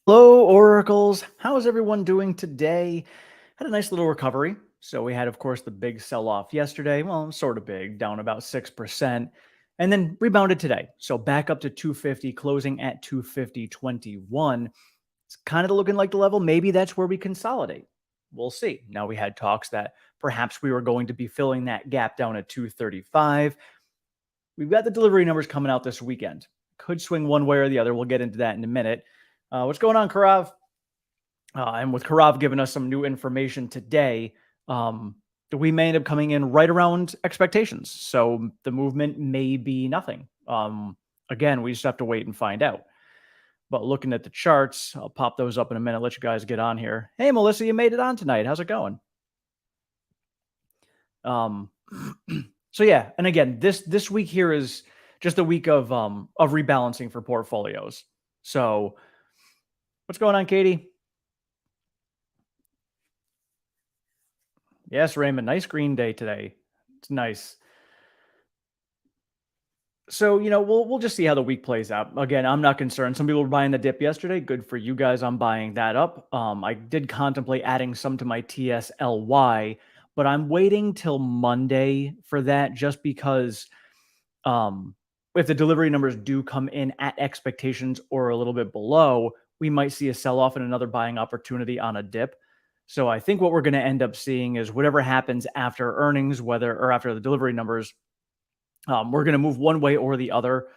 Hello, Oracles. How is everyone doing today? Had a nice little recovery. So we had, of course, the big sell-off yesterday. Well, sort of big, down about 6%, and then rebounded today. So back up to 250, closing at 250.21. It's kind of looking like the level. Maybe that's where we consolidate. We'll see. Now we had talks that perhaps we were going to be filling that gap down at 235. We've got the delivery numbers coming out this weekend. Could swing one way or the other. We'll get into that in a minute. What's going on, Karav? And with Karav giving us some new information today, we may end up coming in right around expectations. So the movement may be nothing. Again, we just have to wait and find out. But looking at the charts, I'll pop those up in a minute, let you guys get on here. Hey, Melissa, you made it on tonight. How's it going? Um, so yeah, and again, this week here is just a week of rebalancing for portfolios. So what's going on, Katie? Yes, Raymond. Nice green day today. It's nice. So, we'll just see how the week plays out. Again, I'm not concerned. Some people were buying the dip yesterday. Good for you guys. I'm buying that up. I did contemplate adding some to my TSLY, but I'm waiting till Monday for that just because if the delivery numbers do come in at expectations or a little bit below, we might see a sell off and another buying opportunity on a dip. So I think what we're going to end up seeing is whatever happens after earnings, whether or after the delivery numbers, we're going to move one way or the other,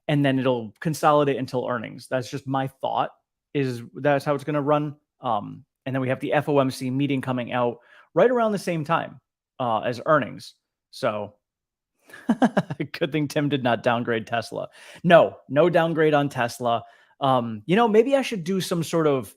and then it'll consolidate until earnings. That's just my thought. Is that's how it's going to run. And then we have the FOMC meeting coming out right around the same time as earnings. So good thing Tim did not downgrade Tesla. No downgrade on Tesla. Maybe I should do some sort of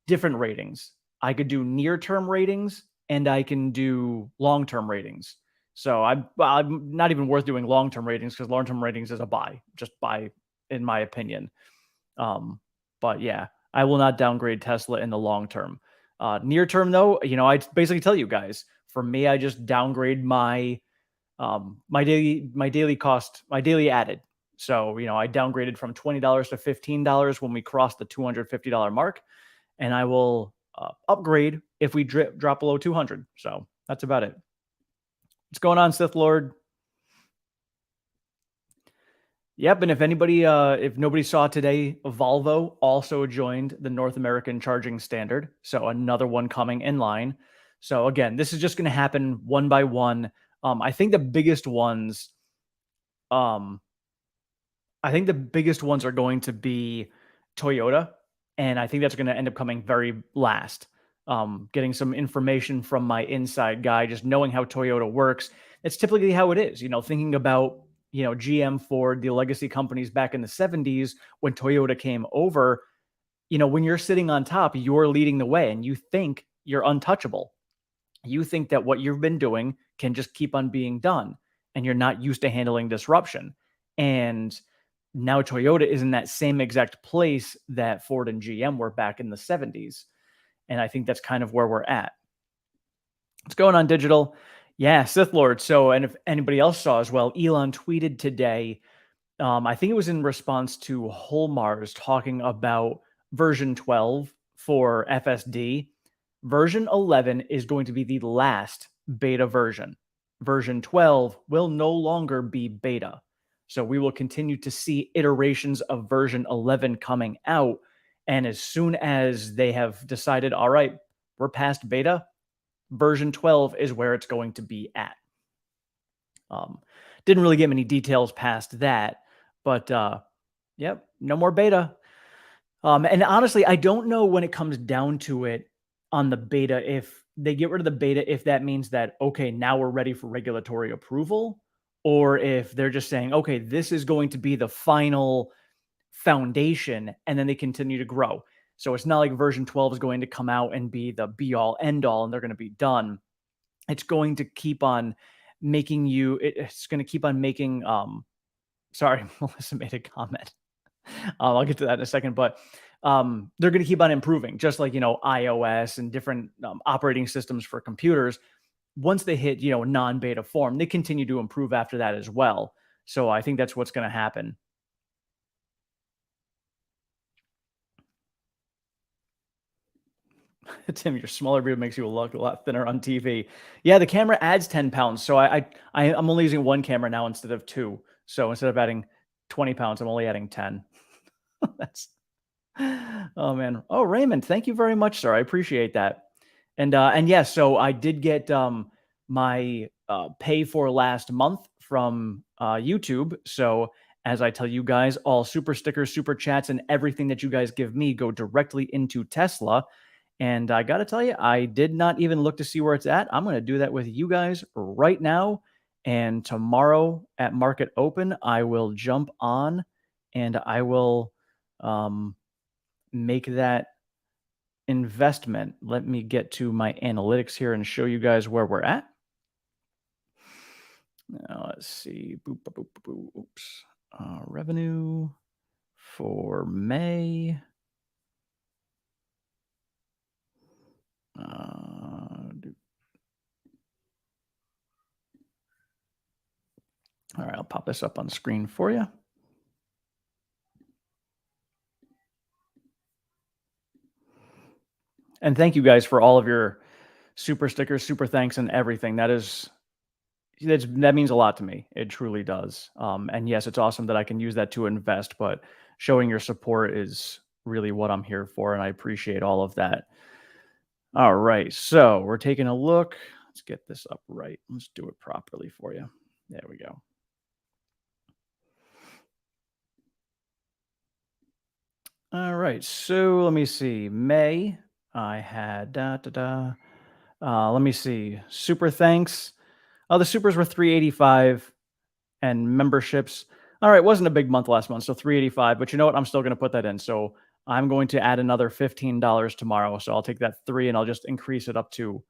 different ratings. I could do near-term ratings and I can do long-term ratings. So I'm not even worth doing long-term ratings because long-term ratings is a buy, just buy, in my opinion. But yeah, I will not downgrade Tesla in the long term. Near term, though, I basically tell you guys. For me, I just downgrade my daily cost, my daily added. So I downgraded from $20 to $15 when we crossed the $250 mark, and I will upgrade if we drop below 200. So that's about it. What's going on, Sith Lord? Yep, and if nobody saw today, Volvo also joined the North American Charging Standard, so another one coming in line. So again, this is just going to happen one by one. I think the biggest ones, um, are going to be Toyota, and I think that's going to end up coming very last. Getting some information from my inside guy, just knowing how Toyota works. It's typically how it is. Thinking about GM, Ford, the legacy companies back in the 70s when Toyota came over, when you're sitting on top, you're leading the way and you think you're untouchable. You think that what you've been doing can just keep on being done and you're not used to handling disruption. And now Toyota is in that same exact place that Ford and GM were back in the 70s. And I think that's kind of where we're at. What's going on, digital? Yeah, Sith Lord. So, and if anybody else saw as well, Elon tweeted today, I think it was in response to Holmars talking about version 12 for FSD. Version 11 is going to be the last beta version. Version 12 will no longer be beta. So we will continue to see iterations of version 11 coming out. And as soon as they have decided, all right, we're past beta, version 12 is where it's going to be at. Didn't really get many details past that, but yep, no more beta. And honestly, I don't know when it comes down to it on the beta, if they get rid of the beta, if that means that, okay, now we're ready for regulatory approval, or if they're just saying, okay, this is going to be the final foundation, and then they continue to grow. So it's not like version 12 is going to come out and be the be all end all and they're going to be done. It's going to keep on making it's going to keep on making, sorry, Melissa made a comment. I'll get to that in a second, but they're going to keep on improving, just like, iOS and different operating systems for computers. Once they hit, non-beta form, they continue to improve after that as well. So I think that's what's going to happen. Tim, your smaller beard makes you look a lot thinner on TV. Yeah, the camera adds 10 pounds. So I'm only using one camera now instead of two. So instead of adding 20 pounds, I'm only adding 10. That's oh man. Oh, Raymond, thank you very much, sir. I appreciate that. And yes, so I did get my pay for last month from YouTube. So as I tell you guys, all super stickers, super chats, and everything that you guys give me go directly into Tesla. And I got to tell you, I did not even look to see where it's at. I'm going to do that with you guys right now. And tomorrow at market open, I will jump on and I will um, make that investment. Let me get to my analytics here and show you guys where we're at. Now, let's see. Boop, boop, boop, boop, oops. Revenue for May. All right, I'll pop this up on screen for you. And thank you guys for all of your super stickers, super thanks, and everything. That means a lot to me. It truly does. And yes, it's awesome that I can use that to invest, but showing your support is really what I'm here for, and I appreciate all of that. All right, so we're taking a look. Let's get this up right. Let's do it properly for you. There we go. All right, so let me see. May, I had let me see. Super thanks. Oh, the supers were 385 and memberships. All right, wasn't a big month last month, so 385. But you know what? I'm still going to put that in. So I'm going to add another $15 tomorrow. So I'll take that 3 and I'll just increase it up to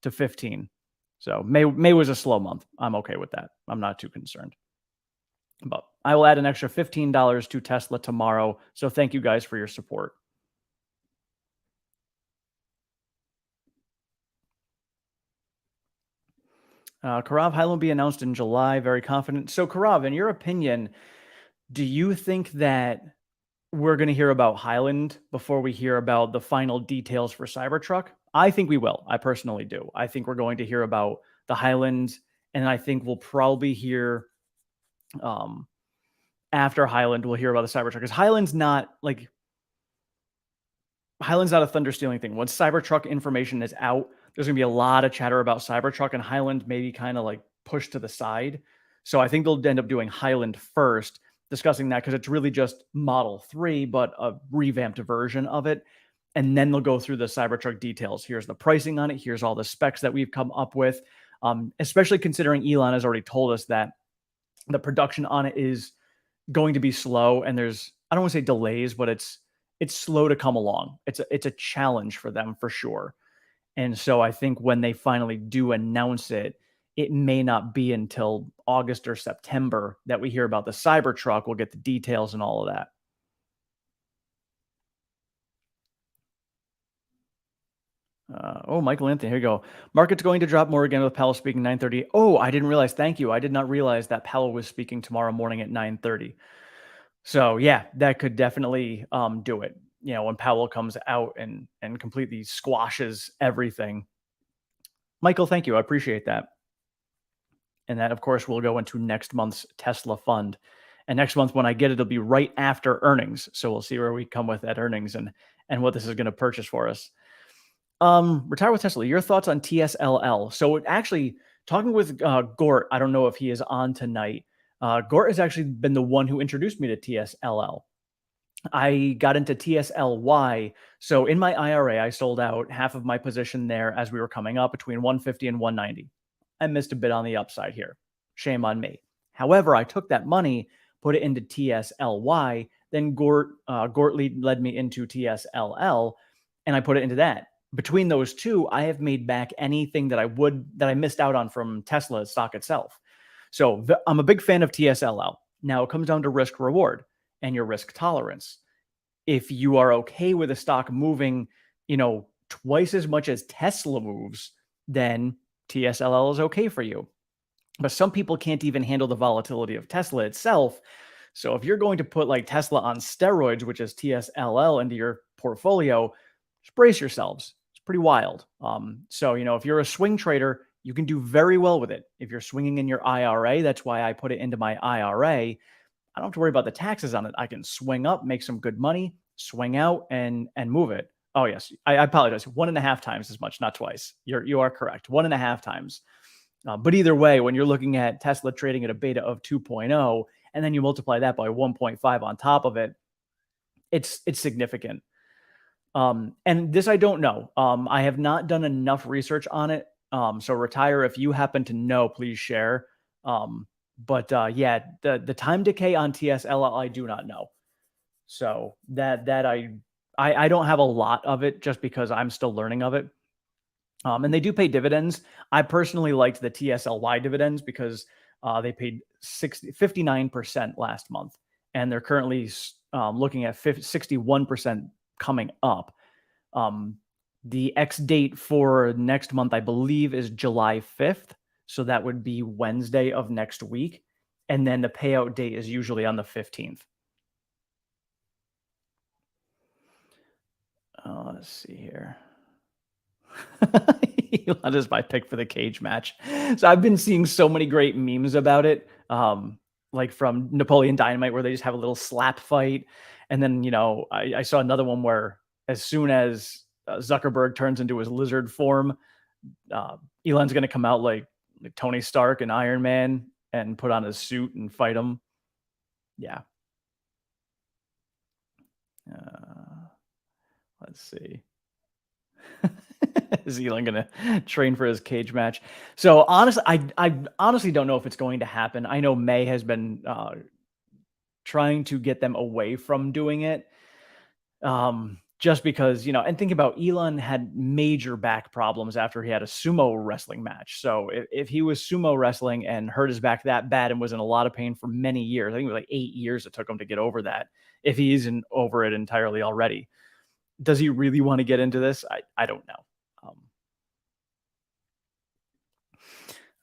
15. So May was a slow month. I'm okay with that. I'm not too concerned. But I will add an extra $15 to Tesla tomorrow. So thank you guys for your support. Karav, Hyland will be announced in July. Very confident. So Karav, in your opinion, do you think that we're going to hear about Highland before we hear about the final details for Cybertruck? I think we will. I personally do. I think we're going to hear about the Highland, and I think we'll probably hear after Highland, we'll hear about the Cybertruck, because Highland's not a thunder stealing thing. Once Cybertruck information is out, there's going to be a lot of chatter about Cybertruck, and Highland maybe kind of like pushed to the side. So I think they'll end up doing Highland first, discussing that, because it's really just Model 3, but a revamped version of it. And then they'll go through the Cybertruck details. Here's the pricing on it. Here's all the specs that we've come up with, especially considering Elon has already told us that the production on it is going to be slow. And there's, I don't want to say delays, but it's slow to come along. It's a challenge for them for sure. And so I think when they finally do announce it, it may not be until August or September that we hear about the Cybertruck. We'll get the details and all of that. Oh, Michael Anthony, here you go. Market's going to drop more again with Powell speaking 9:30. Oh, I didn't realize. Thank you. I did not realize that Powell was speaking tomorrow morning at 9:30. So yeah, that could definitely do it. You know, when Powell comes out and completely squashes everything. Michael, thank you. I appreciate that. And that, of course, will go into next month's Tesla fund. And next month, when I get it, it'll be right after earnings. So we'll see where we come with that earnings and what this is going to purchase for us. Retire with Tesla. Your thoughts on TSLL? So actually, talking with Gort, I don't know if he is on tonight. Gort has actually been the one who introduced me to TSLL. I got into TSLY. So in my IRA, I sold out half of my position there as we were coming up between 150 and 190. I missed a bit on the upside here. Shame on me. However, I took that money, put it into TSLY. Then Gort led me into TSLL, and I put it into that. Between those two, I have made back anything that I missed out on from Tesla stock itself. So I'm a big fan of TSLL. Now it comes down to risk reward and your risk tolerance. If you are okay with a stock moving, twice as much as Tesla moves, then TSLL is okay for you. But some people can't even handle the volatility of Tesla itself. So if you're going to put like Tesla on steroids, which is TSLL, into your portfolio, just brace yourselves. pretty wild. So, if you're a swing trader, you can do very well with it. If you're swinging in your IRA, that's why I put it into my IRA. I don't have to worry about the taxes on it. I can swing up, make some good money, swing out, and move it. Oh yes, I apologize. 1.5 times as much, not twice. You are correct. 1.5 times. But either way, when you're looking at Tesla trading at a beta of 2.0, and then you multiply that by 1.5 on top of it, it's significant. And this I don't know. I have not done enough research on it. So retire, if you happen to know, please share. But yeah, the time decay on TSL I do not know. So that I don't have a lot of it just because I'm still learning of it. And they do pay dividends. I personally liked the TSLY dividends because they paid 59% last month, and they're currently looking at 61% coming up. The X date for next month, I believe, is July 5th. So that would be Wednesday of next week. And then the payout date is usually on the 15th. Let's see here. Elon is my pick for the cage match. So I've been seeing so many great memes about it. Like from Napoleon Dynamite, where they just have a little slap fight. And then, I saw another one where as soon as Zuckerberg turns into his lizard form, Elon's going to come out like Tony Stark and Iron Man and put on his suit and fight him. Yeah. Let's see. Is Elon going to train for his cage match? So honestly, I honestly don't know if it's going to happen. I know May has been trying to get them away from doing it. Just because, and think about Elon had major back problems after he had a sumo wrestling match. So if he was sumo wrestling and hurt his back that bad and was in a lot of pain for many years, I think it was like 8 years it took him to get over that. If he isn't over it entirely already, does he really want to get into this? I don't know.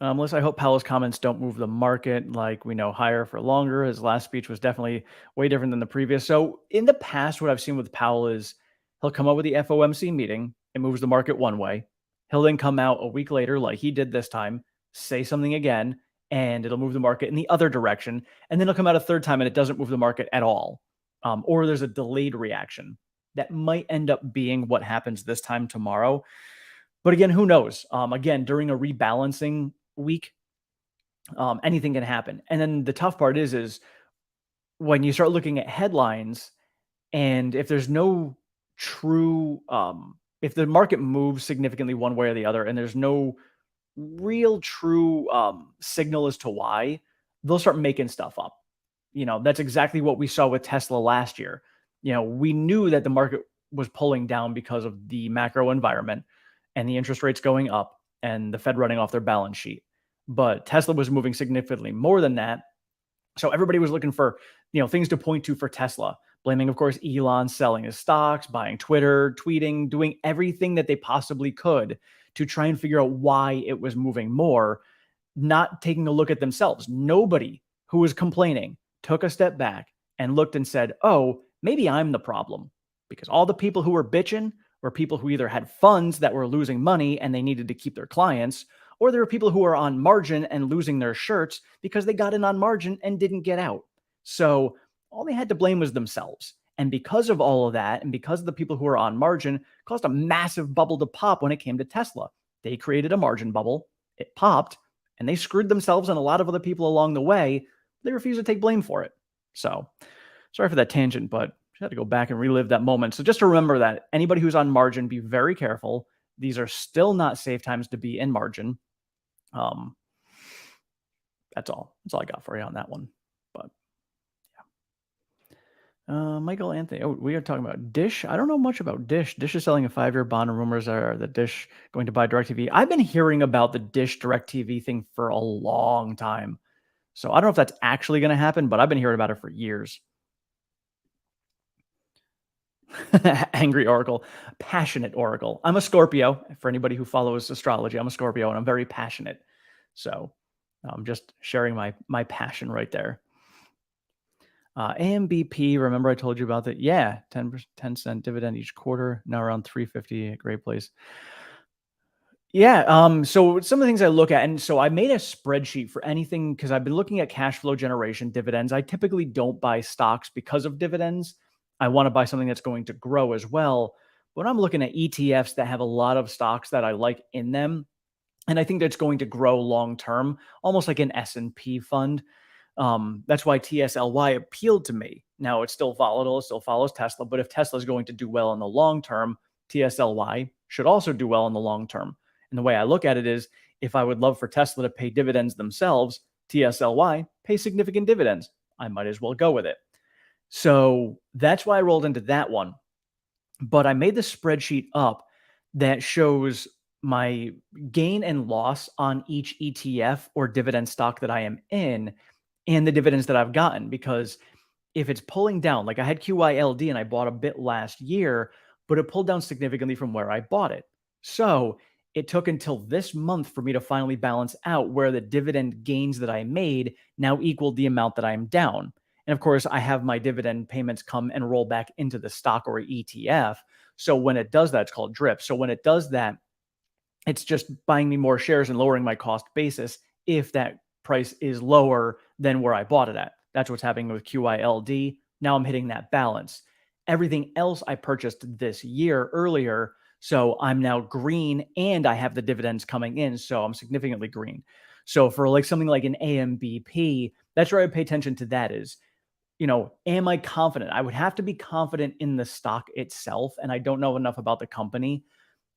Melissa, I hope Powell's comments don't move the market. Like, we know higher for longer. His last speech was definitely way different than the previous. So in the past, what I've seen with Powell is he'll come up with the FOMC meeting. It moves the market one way. He'll then come out a week later, like he did this time, say something again, and it'll move the market in the other direction. And then he'll come out a third time and it doesn't move the market at all. Or there's a delayed reaction. That might end up being what happens this time tomorrow. But again, who knows? Again, during a rebalancing week, anything can happen. And then the tough part is when you start looking at headlines, and if there's no true, if the market moves significantly one way or the other, and there's no real true signal as to why, they'll start making stuff up. That's exactly what we saw with Tesla last year. We knew that the market was pulling down because of the macro environment and the interest rates going up and the Fed running off their balance sheet. But Tesla was moving significantly more than that. So everybody was looking for, things to point to for Tesla, blaming, of course, Elon selling his stocks, buying Twitter, tweeting, doing everything that they possibly could to try and figure out why it was moving more, not taking a look at themselves. Nobody who was complaining took a step back and looked and said, oh, maybe I'm the problem, because all the people who were bitching were people who either had funds that were losing money and they needed to keep their clients, or there were people who were on margin and losing their shirts because they got in on margin and didn't get out. So all they had to blame was themselves. And because of all of that, and because of the people who were on margin, caused a massive bubble to pop when it came to Tesla. They created a margin bubble, it popped, and they screwed themselves and a lot of other people along the way. They refused to take blame for it. So sorry for that tangent, but I had to go back and relive that moment. So just to remember that anybody who's on margin, be very careful. These are still not safe times to be in margin. That's all I got for you on that one. But yeah. Michael Anthony. Oh, we are talking about Dish. I don't know much about Dish. Dish is selling a 5-year bond, and rumors are that Dish going to buy DirecTV. I've been hearing about the Dish DirecTV thing for a long time. So I don't know if that's actually going to happen, but I've been hearing about it for years. Angry Oracle, passionate Oracle. I'm a Scorpio. For anybody who follows astrology, I'm a Scorpio and I'm very passionate. So I'm just sharing my passion right there. AMBP, remember I told you about that? Yeah, 10-cent dividend each quarter, now around 350, a great place. Yeah, so some of the things I look at, and so I made a spreadsheet for anything because I've been looking at cash flow generation, dividends. I typically don't buy stocks because of dividends. I want to buy something that's going to grow as well. But I'm looking at ETFs that have a lot of stocks that I like in them, and I think that's going to grow long term, almost like an S&P fund. That's why TSLY appealed to me. Now it's still volatile, it still follows Tesla, but if Tesla is going to do well in the long term, TSLY should also do well in the long term. And the way I look at it is if I would love for Tesla to pay dividends themselves, TSLY pay significant dividends. I might as well go with it. So that's why I rolled into that one. But I made the spreadsheet up that shows my gain and loss on each ETF or dividend stock that I am in and the dividends that I've gotten. Because if it's pulling down, like I had QYLD and I bought a bit last year, but it pulled down significantly from where I bought it. So it took until this month for me to finally balance out where the dividend gains that I made now equaled the amount that I'm down. And of course, I have my dividend payments come and roll back into the stock or ETF. So when it does that, it's called drip. So when it does that, it's just buying me more shares and lowering my cost basis if that price is lower than where I bought it at. That's what's happening with QILD. Now I'm hitting that balance. Everything else I purchased this year earlier. So I'm now green and I have the dividends coming in. So I'm significantly green. So for like something like an AMBP, that's where I pay attention to that is, am I confident? I would have to be confident in the stock itself. And I don't know enough about the company,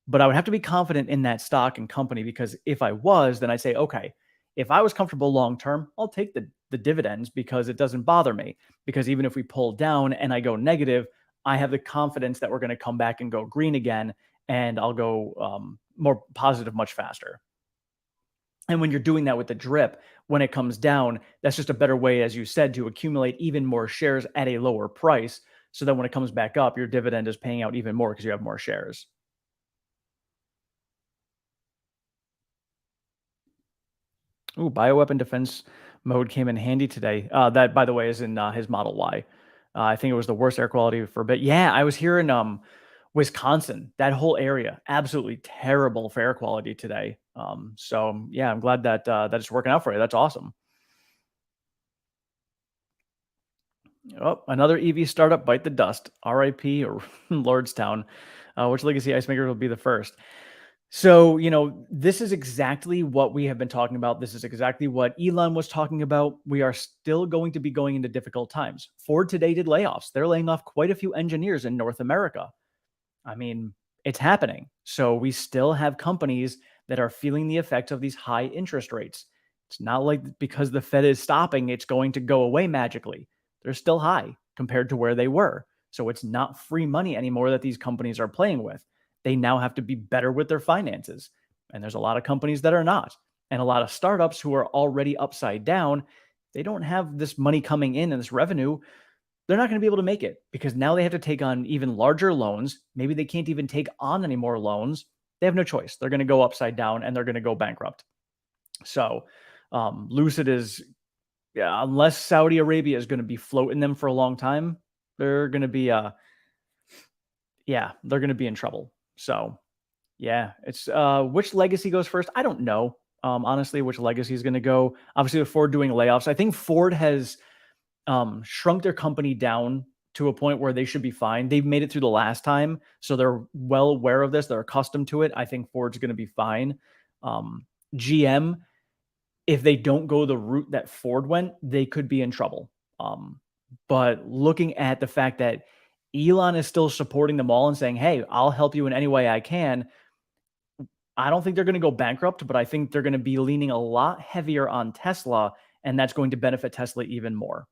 but I would have to be confident in that stock and company because if I was, then I'd say, okay, if I was comfortable long term, I'll take the dividends because it doesn't bother me. Because even if we pull down and I go negative, I have the confidence that we're going to come back and go green again, and I'll go more positive much faster. And when you're doing that with the drip, when it comes down, that's just a better way, as you said, to accumulate even more shares at a lower price. So that when it comes back up, your dividend is paying out even more because you have more shares. Ooh, bioweapon defense mode came in handy today. That, by the way, is in his Model Y. I think it was the worst air quality for a bit. Yeah, I was here in Wisconsin. That whole area, absolutely terrible for air quality today. So yeah, I'm glad that that it's working out for you. That's awesome. Oh, another EV startup bite the dust. RIP or Lordstown. Which legacy ice maker will be the first? So, this is exactly what we have been talking about. This is exactly what Elon was talking about. We are still going to be going into difficult times. Ford today did layoffs. They're laying off quite a few engineers in North America. I mean, it's happening. So we still have companies that are feeling the effects of these high interest rates. It's not like because the Fed is stopping, it's going to go away magically. They're still high compared to where they were. So it's not free money anymore that these companies are playing with. They now have to be better with their finances. And there's a lot of companies that are not. And a lot of startups who are already upside down, they don't have this money coming in and this revenue, they're not going to be able to make it because now they have to take on even larger loans. Maybe they can't even take on any more loans. They have no choice. They're going to go upside down and they're going to go bankrupt. So, Lucid is, yeah, unless Saudi Arabia is going to be floating them for a long time, they're going to be, yeah, they're going to be in trouble. So, yeah, it's which legacy goes first? I don't know. Honestly, which legacy is going to go? Obviously, with Ford doing layoffs, I think Ford has shrunk their company down to a point where they should be fine. They've made it through the last time, so they're well aware of this. They're accustomed to it. I think Ford's going to be fine. GM, if they don't go the route that Ford went, they could be in trouble. But looking at the fact that Elon is still supporting them all and saying, "Hey, I'll help you in any way I can," I don't think they're going to go bankrupt, but I think they're going to be leaning a lot heavier on Tesla, and that's going to benefit Tesla even more.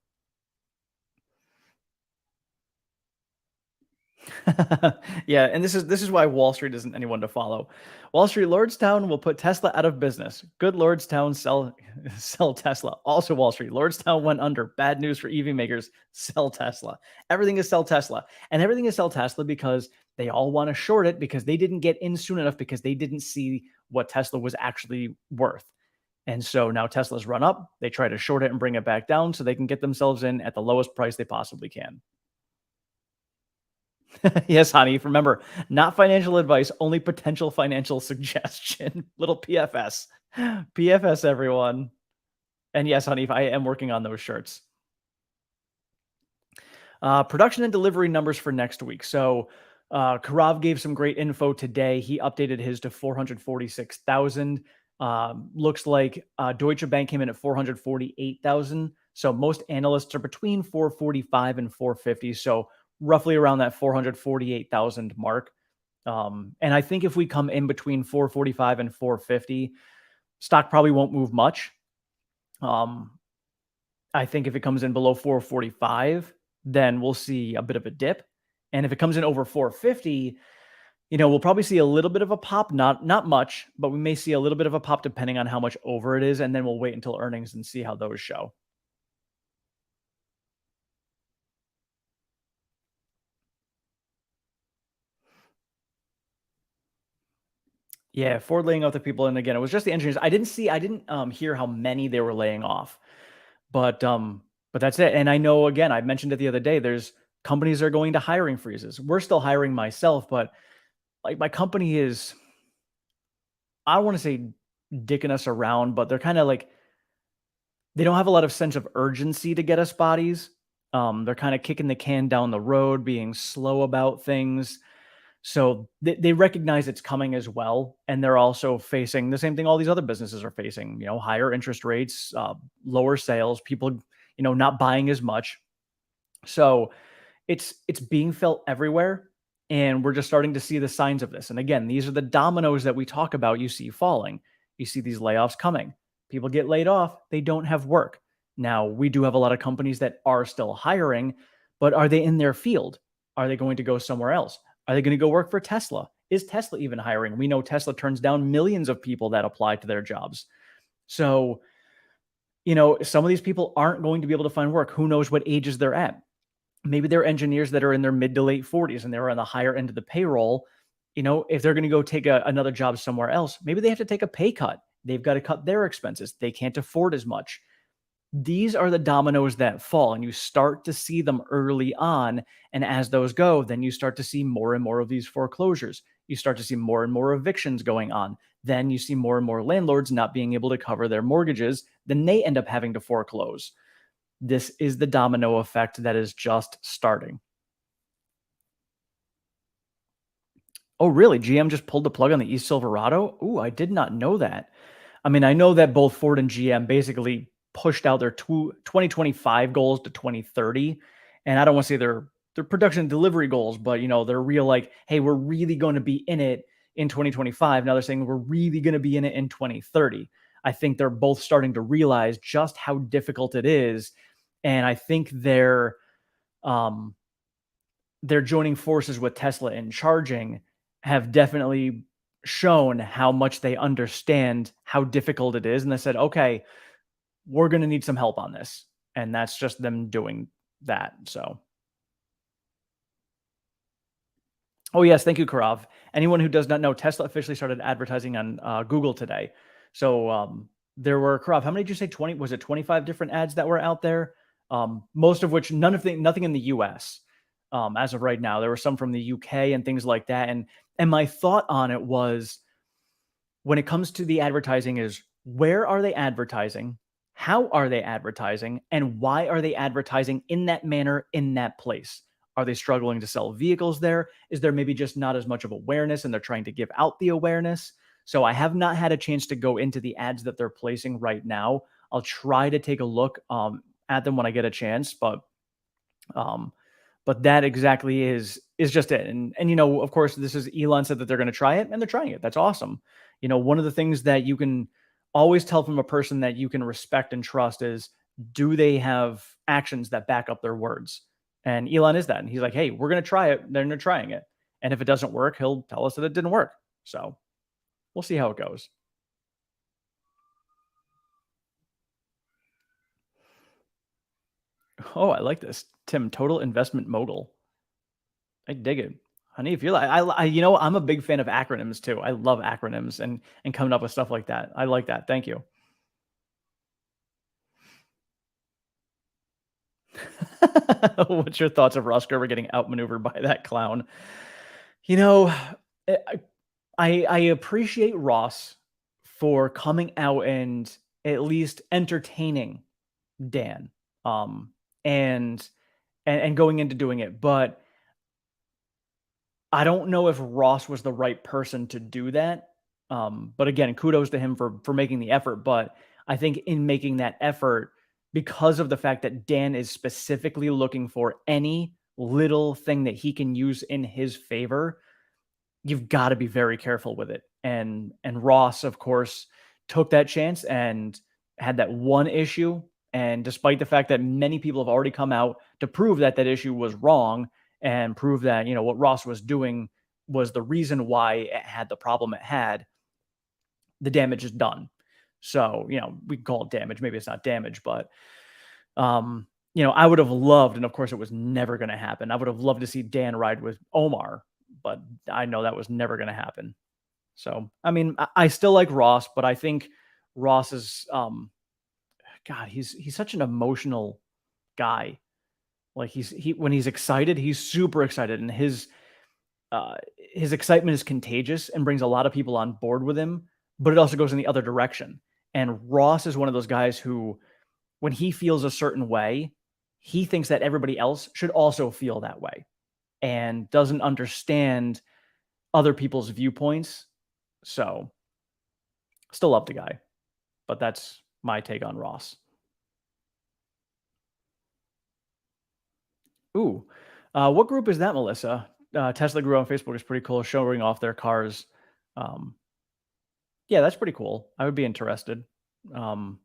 Yeah, and this is why Wall Street isn't anyone to follow. Wall Street Lordstown will put Tesla out of business. Good Lordstown sell sell Tesla. Also Wall Street Lordstown went under. Bad news for EV makers. Sell Tesla. Everything is sell Tesla, and everything is sell Tesla because they all want to short it because they didn't get in soon enough because they didn't see what Tesla was actually worth. And so now Tesla's run up. They try to short it and bring it back down so they can get themselves in at the lowest price they possibly can. Yes, honey. Remember, not financial advice, only potential financial suggestion. Little PFS. PFS, everyone. And yes, honey, I am working on those shirts. Production and delivery numbers for next week. So Karav gave some great info today. He updated his to 446,000. Looks like Deutsche Bank came in at 448,000. So most analysts are between 445 and 450. So roughly around that 448,000 mark. And I think if we come in between 445 and 450, stock probably won't move much. Um, I think if it comes in below 445, then we'll see a bit of a dip. And if it comes in over 450, we'll probably see a little bit of a pop, not much, but we may see a little bit of a pop depending on how much over it is, and then we'll wait until earnings and see how those show. Yeah, Ford laying off the people, and again, it was just the engineers. I didn't hear how many they were laying off, but but that's it. And I know, again, I mentioned it the other day. There's companies that are going to hiring freezes. We're still hiring myself, but like my company is, I don't want to say dicking us around, but they're kind of like they don't have a lot of sense of urgency to get us bodies. They're kind of kicking the can down the road, being slow about things. So they recognize it's coming as well, and they're also facing the same thing all these other businesses are facing. Higher interest rates, lower sales, people, not buying as much. So it's being felt everywhere, and we're just starting to see the signs of this. And again, these are the dominoes that we talk about. You see falling, you see these layoffs coming. People get laid off, they don't have work. Now we do have a lot of companies that are still hiring, but are they in their field? Are they going to go somewhere else? Are they going to go work for Tesla? Is Tesla even hiring? We know Tesla turns down millions of people that apply to their jobs. So some of these people aren't going to be able to find work. Who knows what ages they're at? Maybe they're engineers that are in their mid to late 40s and they're on the higher end of the payroll. If they're going to go take another job somewhere else, maybe they have to take a pay cut. They've got to cut their expenses. They can't afford as much. These are the dominoes that fall, and you start to see them early on. And as those go, then you start to see more and more of these foreclosures. You start to see more and more evictions going on. Then you see more and more landlords not being able to cover their mortgages. Then they end up having to foreclose. This is the domino effect that is just starting. Oh, really? GM just pulled the plug on the East Silverado? Ooh, I did not know that. I mean, I know that both Ford and GM basically pushed out their 2025 goals to 2030. And I don't want to say their production and delivery goals, but they're real like, hey, we're really going to be in it in 2025. Now they're saying we're really going to be in it in 2030. I think they're both starting to realize just how difficult it is. And I think um they're joining forces with Tesla in charging have definitely shown how much they understand how difficult it is. And they said, okay, we're going to need some help on this. And that's just them doing that. So, oh, yes. Thank you, Karav. Anyone who does not know, Tesla officially started advertising on Google today. So, there were, Karav, how many did you say? 20? Was it 25 different ads that were out there? Most of which, nothing in the US. As of right now, there were some from the UK and things like that. And my thought on it was, when it comes to the advertising, is where are they advertising? How are they advertising? And why are they advertising in that manner, in that place? Are they struggling to sell vehicles there? Is there maybe just not as much of awareness and they're trying to give out the awareness? So I have not had a chance to go into the ads that they're placing right now. I'll try to take a look at them when I get a chance, um, but that exactly is just it. And of course, this is Elon said that they're going to try it, and they're trying it. That's awesome. One of the things that you can always tell from a person that you can respect and trust is, do they have actions that back up their words? And Elon is that. And he's like, hey, we're going to try it. Then they're trying it. And if it doesn't work, he'll tell us that it didn't work. So we'll see how it goes. Oh, I like this. Tim, total investment mogul. I dig it. Honey, if you like, I'm a big fan of acronyms too. I love acronyms and coming up with stuff like that. I like that. Thank you. What's your thoughts of Ross Gerber getting outmaneuvered by that clown? You know, eh, I appreciate Ross for coming out and at least entertaining Dan, um, and and going into doing it, but I don't know if Ross was the right person to do that. But again, kudos to him for making the effort. But I think in making that effort, because of the fact that Dan is specifically looking for any little thing that he can use in his favor, you've got to be very careful with it. And Ross, of course, took that chance and had that one issue. And despite the fact that many people have already come out to prove that that issue was wrong and prove that what Ross was doing was the reason why it had the problem it had, the damage is done. So we can call it damage. Maybe it's not damage, but I would have loved, and of course it was never going to happen. I would have loved to see Dan ride with Omar, but I know that was never going to happen. So, I mean, I still like Ross, but I think Ross is, God, he's such an emotional guy. Like when he's excited, he's super excited, and his excitement is contagious and brings a lot of people on board with him. But it also goes in the other direction. And Ross is one of those guys who, when he feels a certain way, he thinks that everybody else should also feel that way, and doesn't understand other people's viewpoints. So, still love the guy, but that's my take on Ross. Ooh, what group is that, Melissa? Tesla Grew on Facebook is pretty cool, showing off their cars. Um, yeah, that's pretty cool. I would be interested. Um,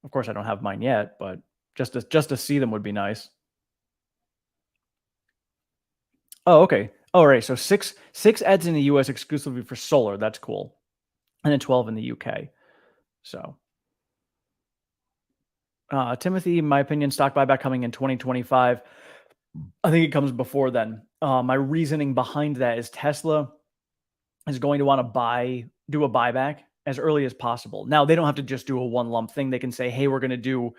of course, I don't have mine yet, but just to see them would be nice. Oh, okay. All right. So six ads in the US exclusively for solar. That's cool. And then 12 in the UK. So Timothy, in my opinion, stock buyback coming in 2025. I think it comes before then. My reasoning behind that is Tesla is going to want to do a buyback as early as possible. Now they don't have to just do a one lump thing. They can say, hey, we're going to do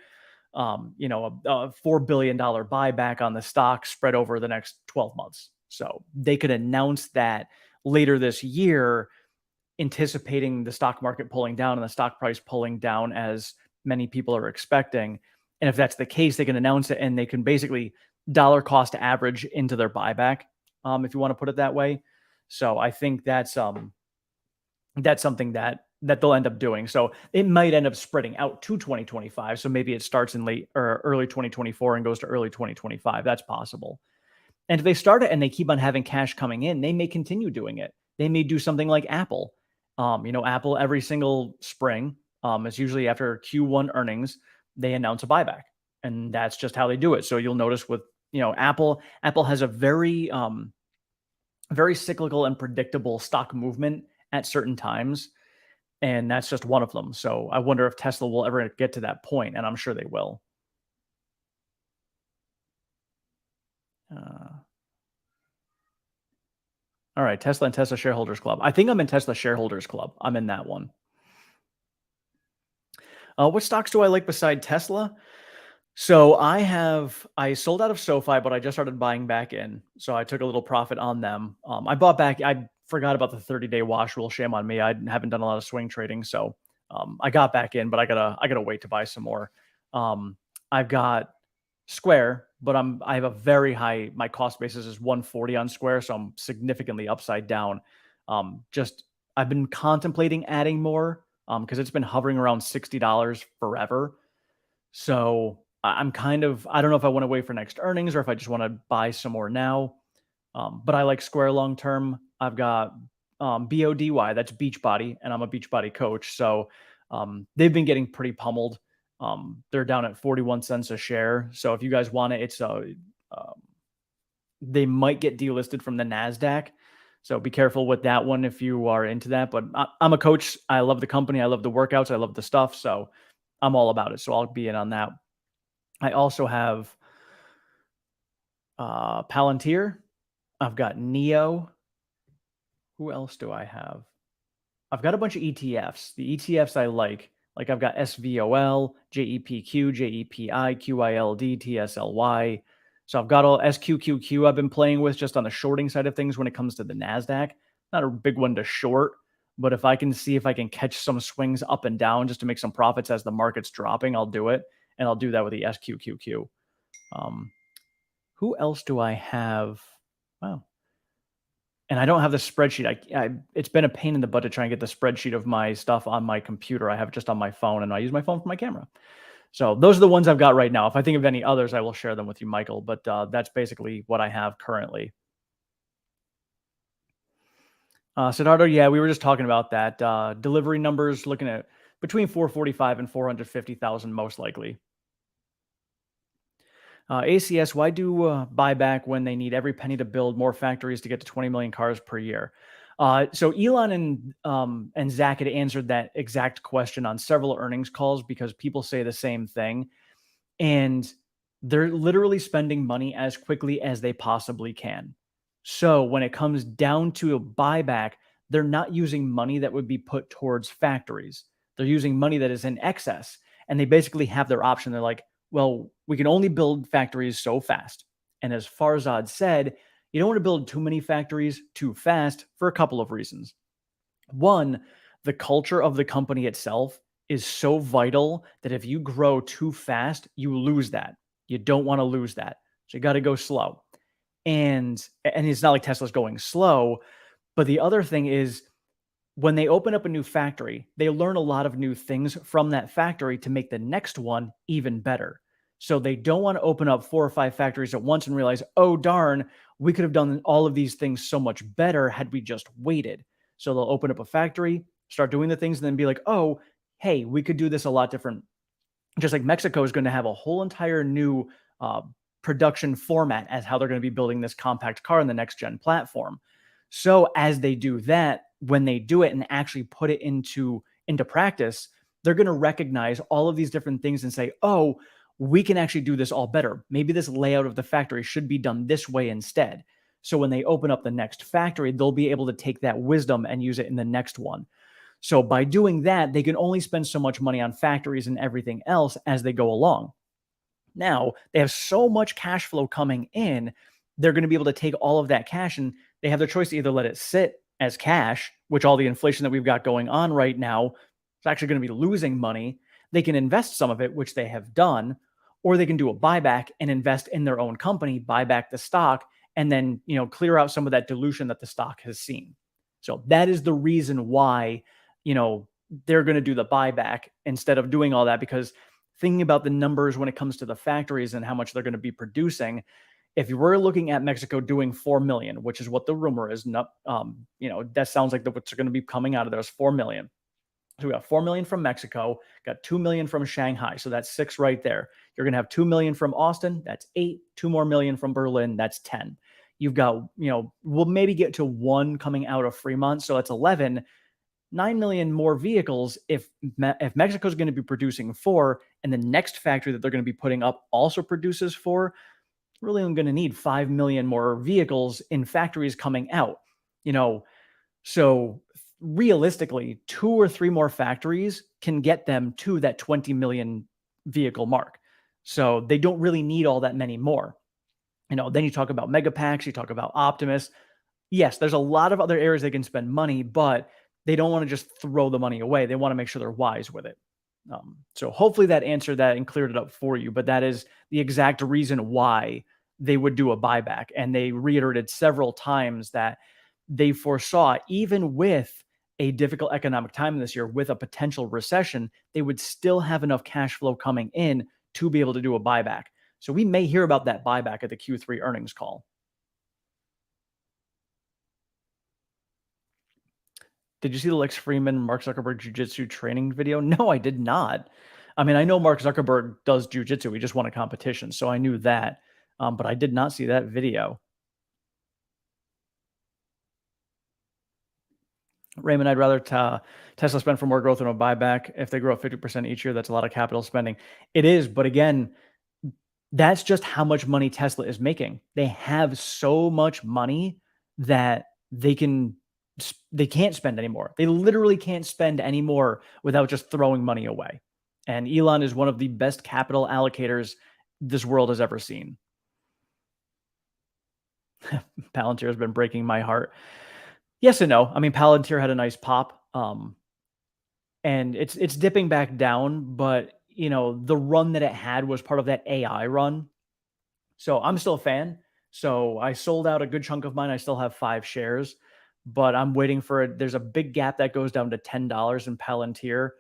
a $4 billion buyback on the stock spread over the next 12 months. So they could announce that later this year, anticipating the stock market pulling down and the stock price pulling down as many people are expecting. And if that's the case, they can announce it and they can basically dollar cost average into their buyback, if you want to put it that way. So I think that's something that they'll end up doing. So it might end up spreading out to 2025. So maybe it starts in late or early 2024 and goes to early 2025. That's possible. And if they start it and they keep on having cash coming in, they may continue doing it. They may do something like Apple. Apple every single spring, it's usually after Q1 earnings, they announce a buyback, and that's just how they do it. So you'll notice with Apple has a very cyclical and predictable stock movement at certain times, and that's just one of them. So I wonder if Tesla will ever get to that point, and I'm sure they will. All right, Tesla and Tesla Shareholders Club. I think I'm in Tesla Shareholders Club. I'm in that one. What stocks do I like beside Tesla? So I sold out of SoFi, but I just started buying back in. So I took a little profit on them. I bought back. I forgot about the 30-day wash rule. Shame on me. I haven't done a lot of swing trading, so I got back in, but I gotta wait to buy some more. I've got Square, but I have a very high. My cost basis is 140 on Square, so I'm significantly upside down. Just I've been contemplating adding more because it's been hovering around $60 forever. So I'm kind of, I don't know if I want to wait for next earnings or if I just want to buy some more now. But I like Square long term. I've got BODY, that's Beachbody, and I'm a Beachbody coach. So they've been getting pretty pummeled. They're down at 41 cents a share. So if you guys want it, they might get delisted from the NASDAQ. So be careful with that one if you are into that. But I'm a coach. I love the company. I love the workouts. I love the stuff. So I'm all about it. So I'll be in on that. I also have Palantir. I've got Neo. Who else do I have? I've got a bunch of ETFs. The ETFs I like. Like I've got SVOL, JEPQ, JEPI, QILD, TSLY. So I've got all SQQQ I've been playing with just on the shorting side of things when it comes to the NASDAQ. Not a big one to short, but if I can see if I can catch some swings up and down just to make some profits as the market's dropping, I'll do it. And I'll do that with the SQQQ. Um, who else do I have? Wow. And I don't have the spreadsheet. It's been a pain in the butt to try and get the spreadsheet of my stuff on my computer. I have it just on my phone, and I use my phone for my camera. So those are the ones I've got right now. If I think of any others, I will share them with you, Michael. But that's basically what I have currently. Siddhartha, yeah, we were just talking about that. Delivery numbers looking at between 445 and 450,000 most likely. ACS, why do buyback when they need every penny to build more factories to get to 20 million cars per year? So Elon and Zach had answered that exact question on several earnings calls because people say the same thing. And they're literally spending money as quickly as they possibly can. So when it comes down to a buyback, they're not using money that would be put towards factories. They're using money that is in excess. And they basically have their option. They're like, well, we can only build factories so fast. And as Farzad said, you don't want to build too many factories too fast for a couple of reasons. One, the culture of the company itself is so vital that if you grow too fast, you lose that. You don't want to lose that. So you got to go slow. And it's not like Tesla's going slow, but the other thing is when they open up a new factory, they learn a lot of new things from that factory to make the next one even better. So they don't want to open up 4 or 5 factories at once and realize, oh, darn, we could have done all of these things so much better had we just waited. So they'll open up a factory, start doing the things, and then be like, oh, hey, we could do this a lot different. Just like Mexico is going to have a whole entire new production format as how they're going to be building this compact car in the next gen platform. So as they do that, when they do it and actually put it into practice, they're going to recognize all of these different things and say, oh, we can actually do this all better. Maybe this layout of the factory should be done this way instead. So when they open up the next factory, they'll be able to take that wisdom and use it in the next one. So by doing that, they can only spend so much money on factories and everything else as they go along. Now, they have so much cash flow coming in, they're going to be able to take all of that cash and they have the choice to either let it sit as cash, which all the inflation that we've got going on right now is actually going to be losing money. They can invest some of it, which they have done, or they can do a buyback and invest in their own company, buy back the stock, and then, clear out some of that dilution that the stock has seen. So that is the reason why, they're going to do the buyback instead of doing all that, because thinking about the numbers when it comes to the factories and how much they're going to be producing, if you were looking at Mexico doing 4 million, which is what the rumor is, not, that sounds like what's going to be coming out of there is 4 million. So we got 4 million from Mexico, got 2 million from Shanghai. So that's 6 right there. You're going to have 2 million from Austin. That's 8, 2 more million from Berlin. That's 10. You've got, we'll maybe get to 1 coming out of Fremont. So that's 11. 9 million more vehicles if Mexico is going to be producing 4 and the next factory that they're going to be putting up also produces 4, really I'm going to need 5 million more vehicles in factories coming out. So realistically 2 or 3 more factories can get them to that 20 million vehicle mark. So they don't really need all that many more. Then you talk about Megapacks, you talk about Optimus. Yes, there's a lot of other areas they can spend money, but they don't want to just throw the money away. They want to make sure they're wise with it. So hopefully that answered that and cleared it up for you. But that is the exact reason why they would do a buyback. And they reiterated several times that they foresaw, even with a difficult economic time this year, with a potential recession, they would still have enough cash flow coming in to be able to do a buyback. So we may hear about that buyback at the Q3 earnings call. Did you see the Lex Freeman, Mark Zuckerberg jiu-jitsu training video? No, I did not. I mean, I know Mark Zuckerberg does jiu-jitsu. He just won a competition, so I knew that. But I did not see that video. Raymond, I'd rather Tesla spend for more growth than a buyback. If they grow 50% each year, that's a lot of capital spending. It is, but again, that's just how much money Tesla is making. They have so much money that they can they can't spend anymore. They literally can't spend anymore without just throwing money away. And Elon is one of the best capital allocators this world has ever seen. Palantir has been breaking my heart. Yes and no. I mean, Palantir had a nice pop, and it's dipping back down, but the run that it had was part of that AI run. So I'm still a fan. So I sold out a good chunk of mine. I still have 5 shares, but I'm waiting for it. There's a big gap that goes down to $10 in Palantir.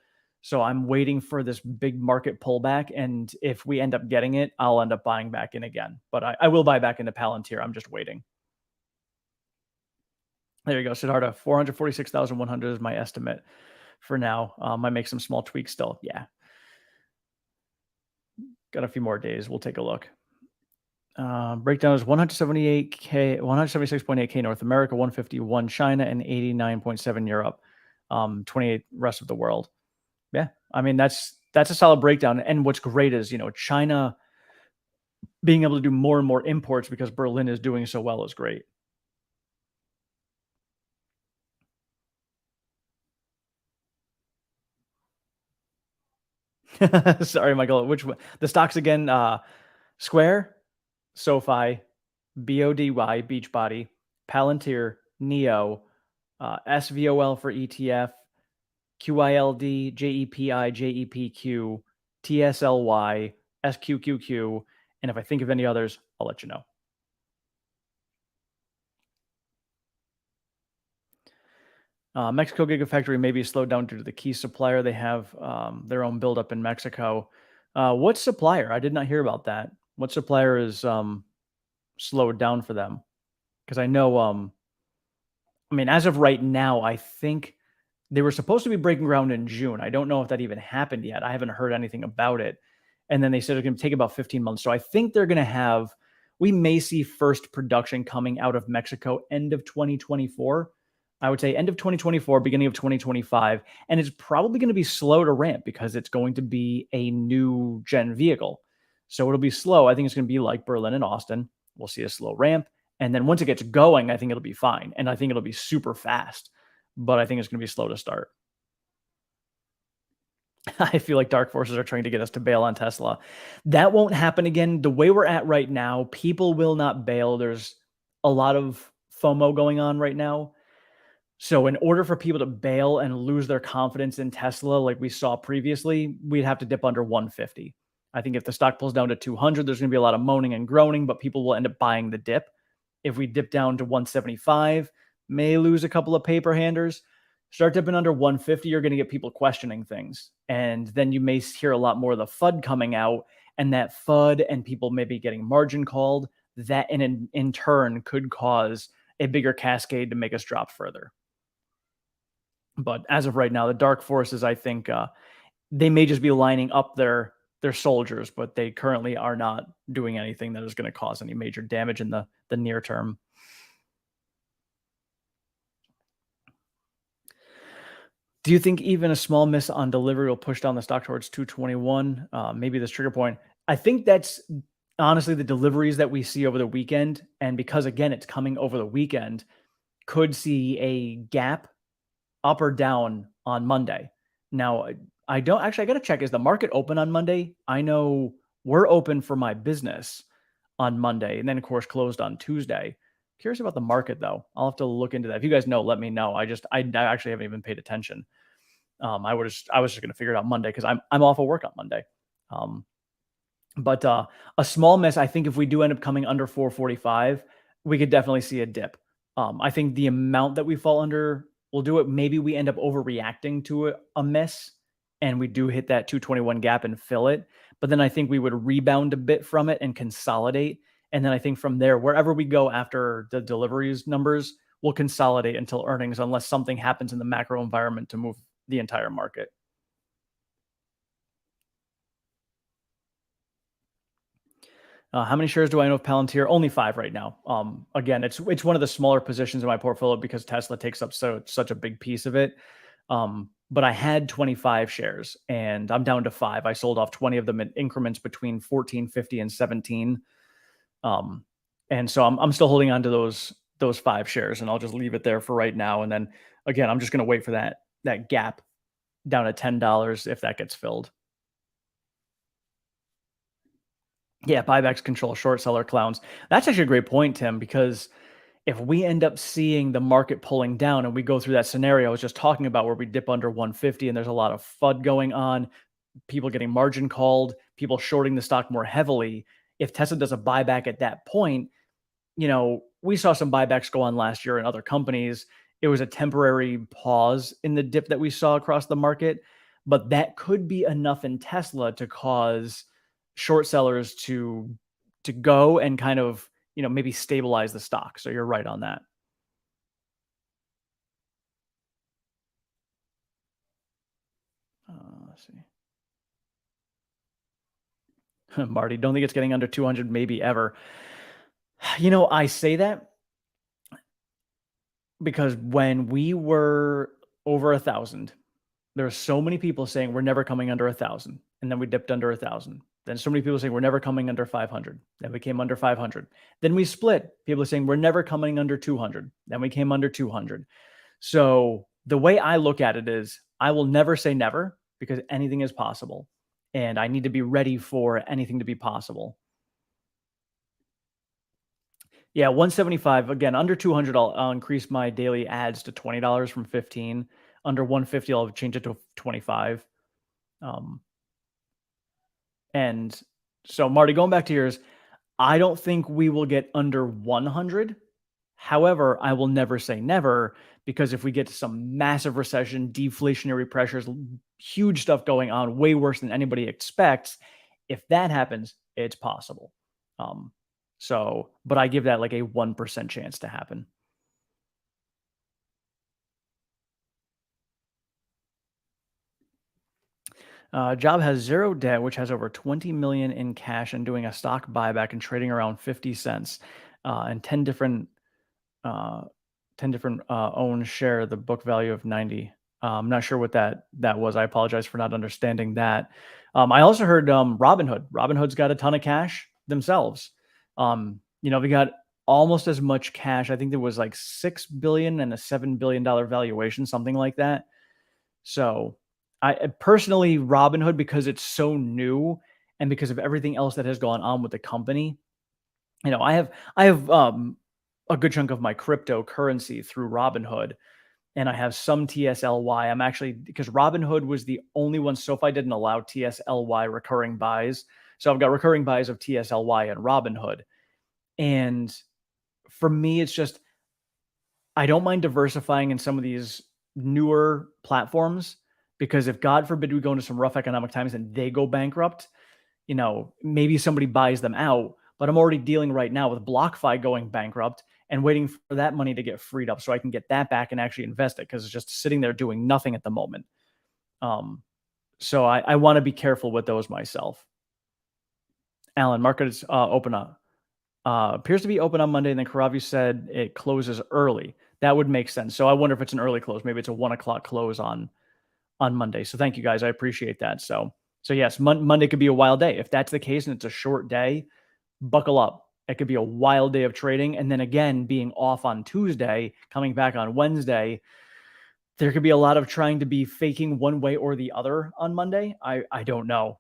So I'm waiting for this big market pullback. And if we end up getting it, I'll end up buying back in again. But I will buy back into Palantir. I'm just waiting. There you go, Siddhartha. 446,100 is my estimate for now. I make some small tweaks still. Yeah. Got a few more days. We'll take a look. Breakdown is 178K, 176.8K North America, 151 China, and 89.7 Europe. 28 rest of the world. Yeah, I mean that's a solid breakdown. And what's great is China being able to do more and more imports because Berlin is doing so well is great. Sorry, Michael. Which one? The stocks again? Square, SoFi, BODY, Beachbody, Palantir, Neo, SVOL for ETF, QILD, JEPI, JEPQ, TSLY, SQQQ, and if I think of any others, I'll let you know. Mexico Gigafactory may be slowed down due to the key supplier. They have their own buildup in Mexico. What supplier? I did not hear about that. What supplier is slowed down for them? Because I know, I mean, as of right now, I think they were supposed to be breaking ground in June. I don't know if that even happened yet. I haven't heard anything about it. And then they said it's going to take about 15 months. So I think they're going to have, we may see first production coming out of Mexico end of 2024. I would say end of 2024, beginning of 2025. And it's probably going to be slow to ramp because it's going to be a new gen vehicle. So it'll be slow. I think it's going to be like Berlin and Austin. We'll see a slow ramp. And then once it gets going, I think it'll be fine. And I think it'll be super fast. But I think it's going to be slow to start. I feel like dark forces are trying to get us to bail on Tesla. That won't happen again. The way we're at right now, people will not bail. There's a lot of FOMO going on right now. So in order for people to bail and lose their confidence in Tesla, like we saw previously, we'd have to dip under 150. I think if the stock pulls down to 200, there's going to be a lot of moaning and groaning, but people will end up buying the dip. If we dip down to 175, may lose a couple of paper handers. Start dipping under 150, you're going to get people questioning things. And then you may hear a lot more of the FUD coming out, and that FUD and people maybe getting margin called, that in turn could cause a bigger cascade to make us drop further. But as of right now, the dark forces, I think they may just be lining up their soldiers, but they currently are not doing anything that is going to cause any major damage in the near term. Do you think even a small miss on delivery will push down the stock towards 221? Maybe this trigger point. I think that's honestly the deliveries that we see over the weekend. And because, again, it's coming over the weekend, could see a gap up or down on Monday. Now, I don't actually, I got to check. Is the market open on Monday? I know we're open for my business on Monday and then, of course, closed on Tuesday. Curious about the market, though. I'll have to look into that. If you guys know, let me know. I actually haven't even paid attention. I was just going to figure it out Monday because I'm off of work on Monday. But a small miss, I think if we do end up coming under 445, we could definitely see a dip. I think the amount that we fall under will do it. Maybe we end up overreacting to a miss and we do hit that 221 gap and fill it. But then I think we would rebound a bit from it and consolidate. And then I think from there, wherever we go after the deliveries numbers, we'll consolidate until earnings, unless something happens in the macro environment to move the entire market. How many shares do I know of Palantir? Only 5 right now. Again, it's one of the smaller positions in my portfolio because Tesla takes up such a big piece of it. But I had 25 shares and I'm down to 5. I sold off 20 of them in increments between 14.50 and 17. And so I'm still holding on to those those 5 shares, and I'll just leave it there for right now, and then, again, I'm just gonna wait for that gap down to $10 if that gets filled. Yeah, buybacks control short seller clowns. That's actually a great point, Tim, because if we end up seeing the market pulling down and we go through that scenario I was just talking about where we dip under 150 and there's a lot of FUD going on, people getting margin called, people shorting the stock more heavily, if Tesla does a buyback at that point, we saw some buybacks go on last year in other companies. It was a temporary pause in the dip that we saw across the market, but that could be enough in Tesla to cause short sellers to go and kind of, maybe stabilize the stock. So you're right on that. Let's see. Marty, don't think it's getting under 200 maybe ever. I say that because when we were over 1,000, there are so many people saying we're never coming under 1,000, and then we dipped under 1,000. Then so many people saying we're never coming under 500. Then we came under 500. Then we split. People are saying we're never coming under 200. Then we came under 200. So the way I look at it is I will never say never because anything is possible. And I need to be ready for anything to be possible. Yeah, 175 again, under 200 I'll increase my daily ads to $20 from 15. Under 150 I'll change it to 25. Um and so Marty, going back to yours, I don't think we will get under 100. However, I will never say never because if we get to some massive recession, deflationary pressures, huge stuff going on, way worse than anybody expects, if that happens, it's possible. Um, but I give that like a 1% chance to happen. Job has zero debt, which has over 20 million in cash and doing a stock buyback and trading around 50 cents, and 10 different uh, 10 different own share the book value of 90. I'm not sure what that was. I apologize for not understanding that. I also heard Robinhood. Robinhood's got a ton of cash themselves. They got almost as much cash. I think there was like 6 billion and a $7 billion valuation, something like that. So I personally Robinhood because it's so new and because of everything else that has gone on with the company. I have a good chunk of my cryptocurrency through Robinhood, and I have some TSLY. I'm actually because Robinhood was the only one. SoFi didn't allow TSLY recurring buys, so I've got recurring buys of TSLY and Robinhood. And for me, it's just I don't mind diversifying in some of these newer platforms because if God forbid we go into some rough economic times and they go bankrupt, maybe somebody buys them out. But I'm already dealing right now with BlockFi going bankrupt and waiting for that money to get freed up so I can get that back and actually invest it because it's just sitting there doing nothing at the moment. Um, so I want to be careful with those myself. Alan, market is open up. Appears to be open on Monday, and then Karavi said it closes early. That would make sense. So I wonder if it's an early close. Maybe it's a 1 o'clock close on Monday. So thank you guys. I appreciate that. So yes, Monday could be a wild day. If that's the case and it's a short day, buckle up. It could be a wild day of trading. And then again, being off on Tuesday, coming back on Wednesday, there could be a lot of trying to be faking one way or the other on Monday. I don't know.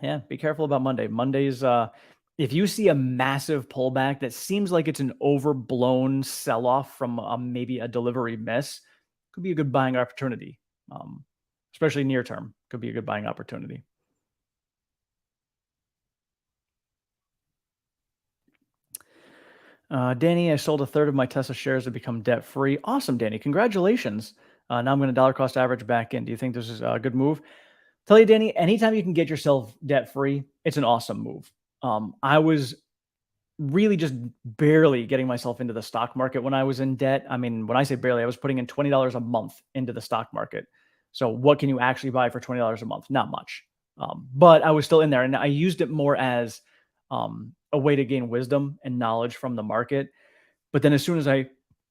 Yeah, be careful about Monday. Monday's if you see a massive pullback that seems like it's an overblown sell-off from maybe a delivery miss, could be a good buying opportunity. Especially near term, could be a good buying opportunity. Danny, I sold a third of my Tesla shares to become debt free. Awesome, Danny. Congratulations. Now I'm going to dollar cost average back in. Do you think this is a good move? Tell you, Danny, anytime you can get yourself debt free, it's an awesome move. I was really just barely getting myself into the stock market when I was in debt. I mean, when I say barely, I was putting in $20 a month into the stock market. So what can you actually buy for $20 a month? Not much. But I was still in there, and I used it more as a way to gain wisdom and knowledge from the market. But then as soon as I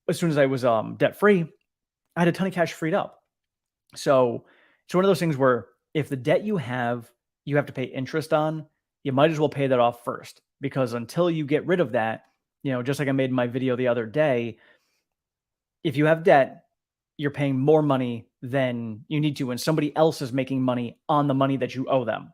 was debt free, I had a ton of cash freed up. So it's one of those things where if the debt you have to pay interest on, you might as well pay that off first because until you get rid of that, Just like I made in my video the other day, if you have debt, you're paying more money than you need to, and somebody else is making money on the money that you owe them.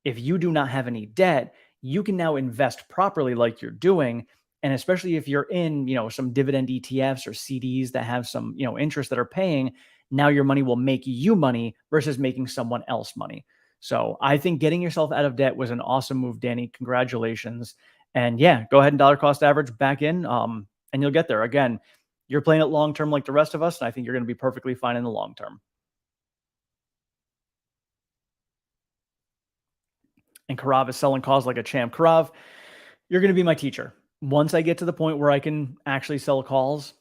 If you do not have any debt, you can now invest properly like you're doing. And especially if you're in, some dividend ETFs or CDs that have some, interest that are paying, now your money will make you money versus making someone else money. So I think getting yourself out of debt was an awesome move, Danny. Congratulations. And yeah, go ahead and dollar cost average back in, and you'll get there. Again, you're playing it long term like the rest of us, and I think you're going to be perfectly fine in the long term. And Karav is selling calls like a champ. Karav, you're going to be my teacher. Once I get to the point where I can actually sell calls,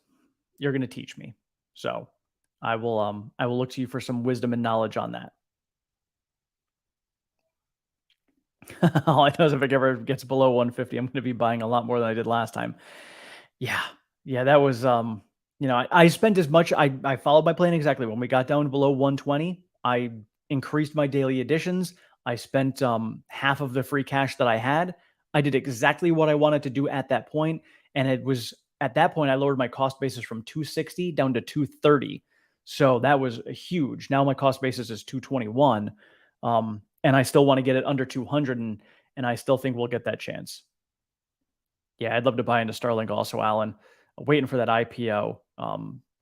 you're going to teach me. So I will look to you for some wisdom and knowledge on that. All I know is if it ever gets below 150, I'm going to be buying a lot more than I did last time. Yeah. Yeah, that was I spent as much. I followed my plan exactly. When we got down below 120, I increased my daily additions. I spent half of the free cash that I had. I did exactly what I wanted to do at that point, and it was at that point I lowered my cost basis from 260 down to 230. So that was huge. Now my cost basis is 221. And I still want to get it under 200, and I still think we'll get that chance. Yeah, I'd love to buy into Starlink also, Alan. Waiting for that IPO.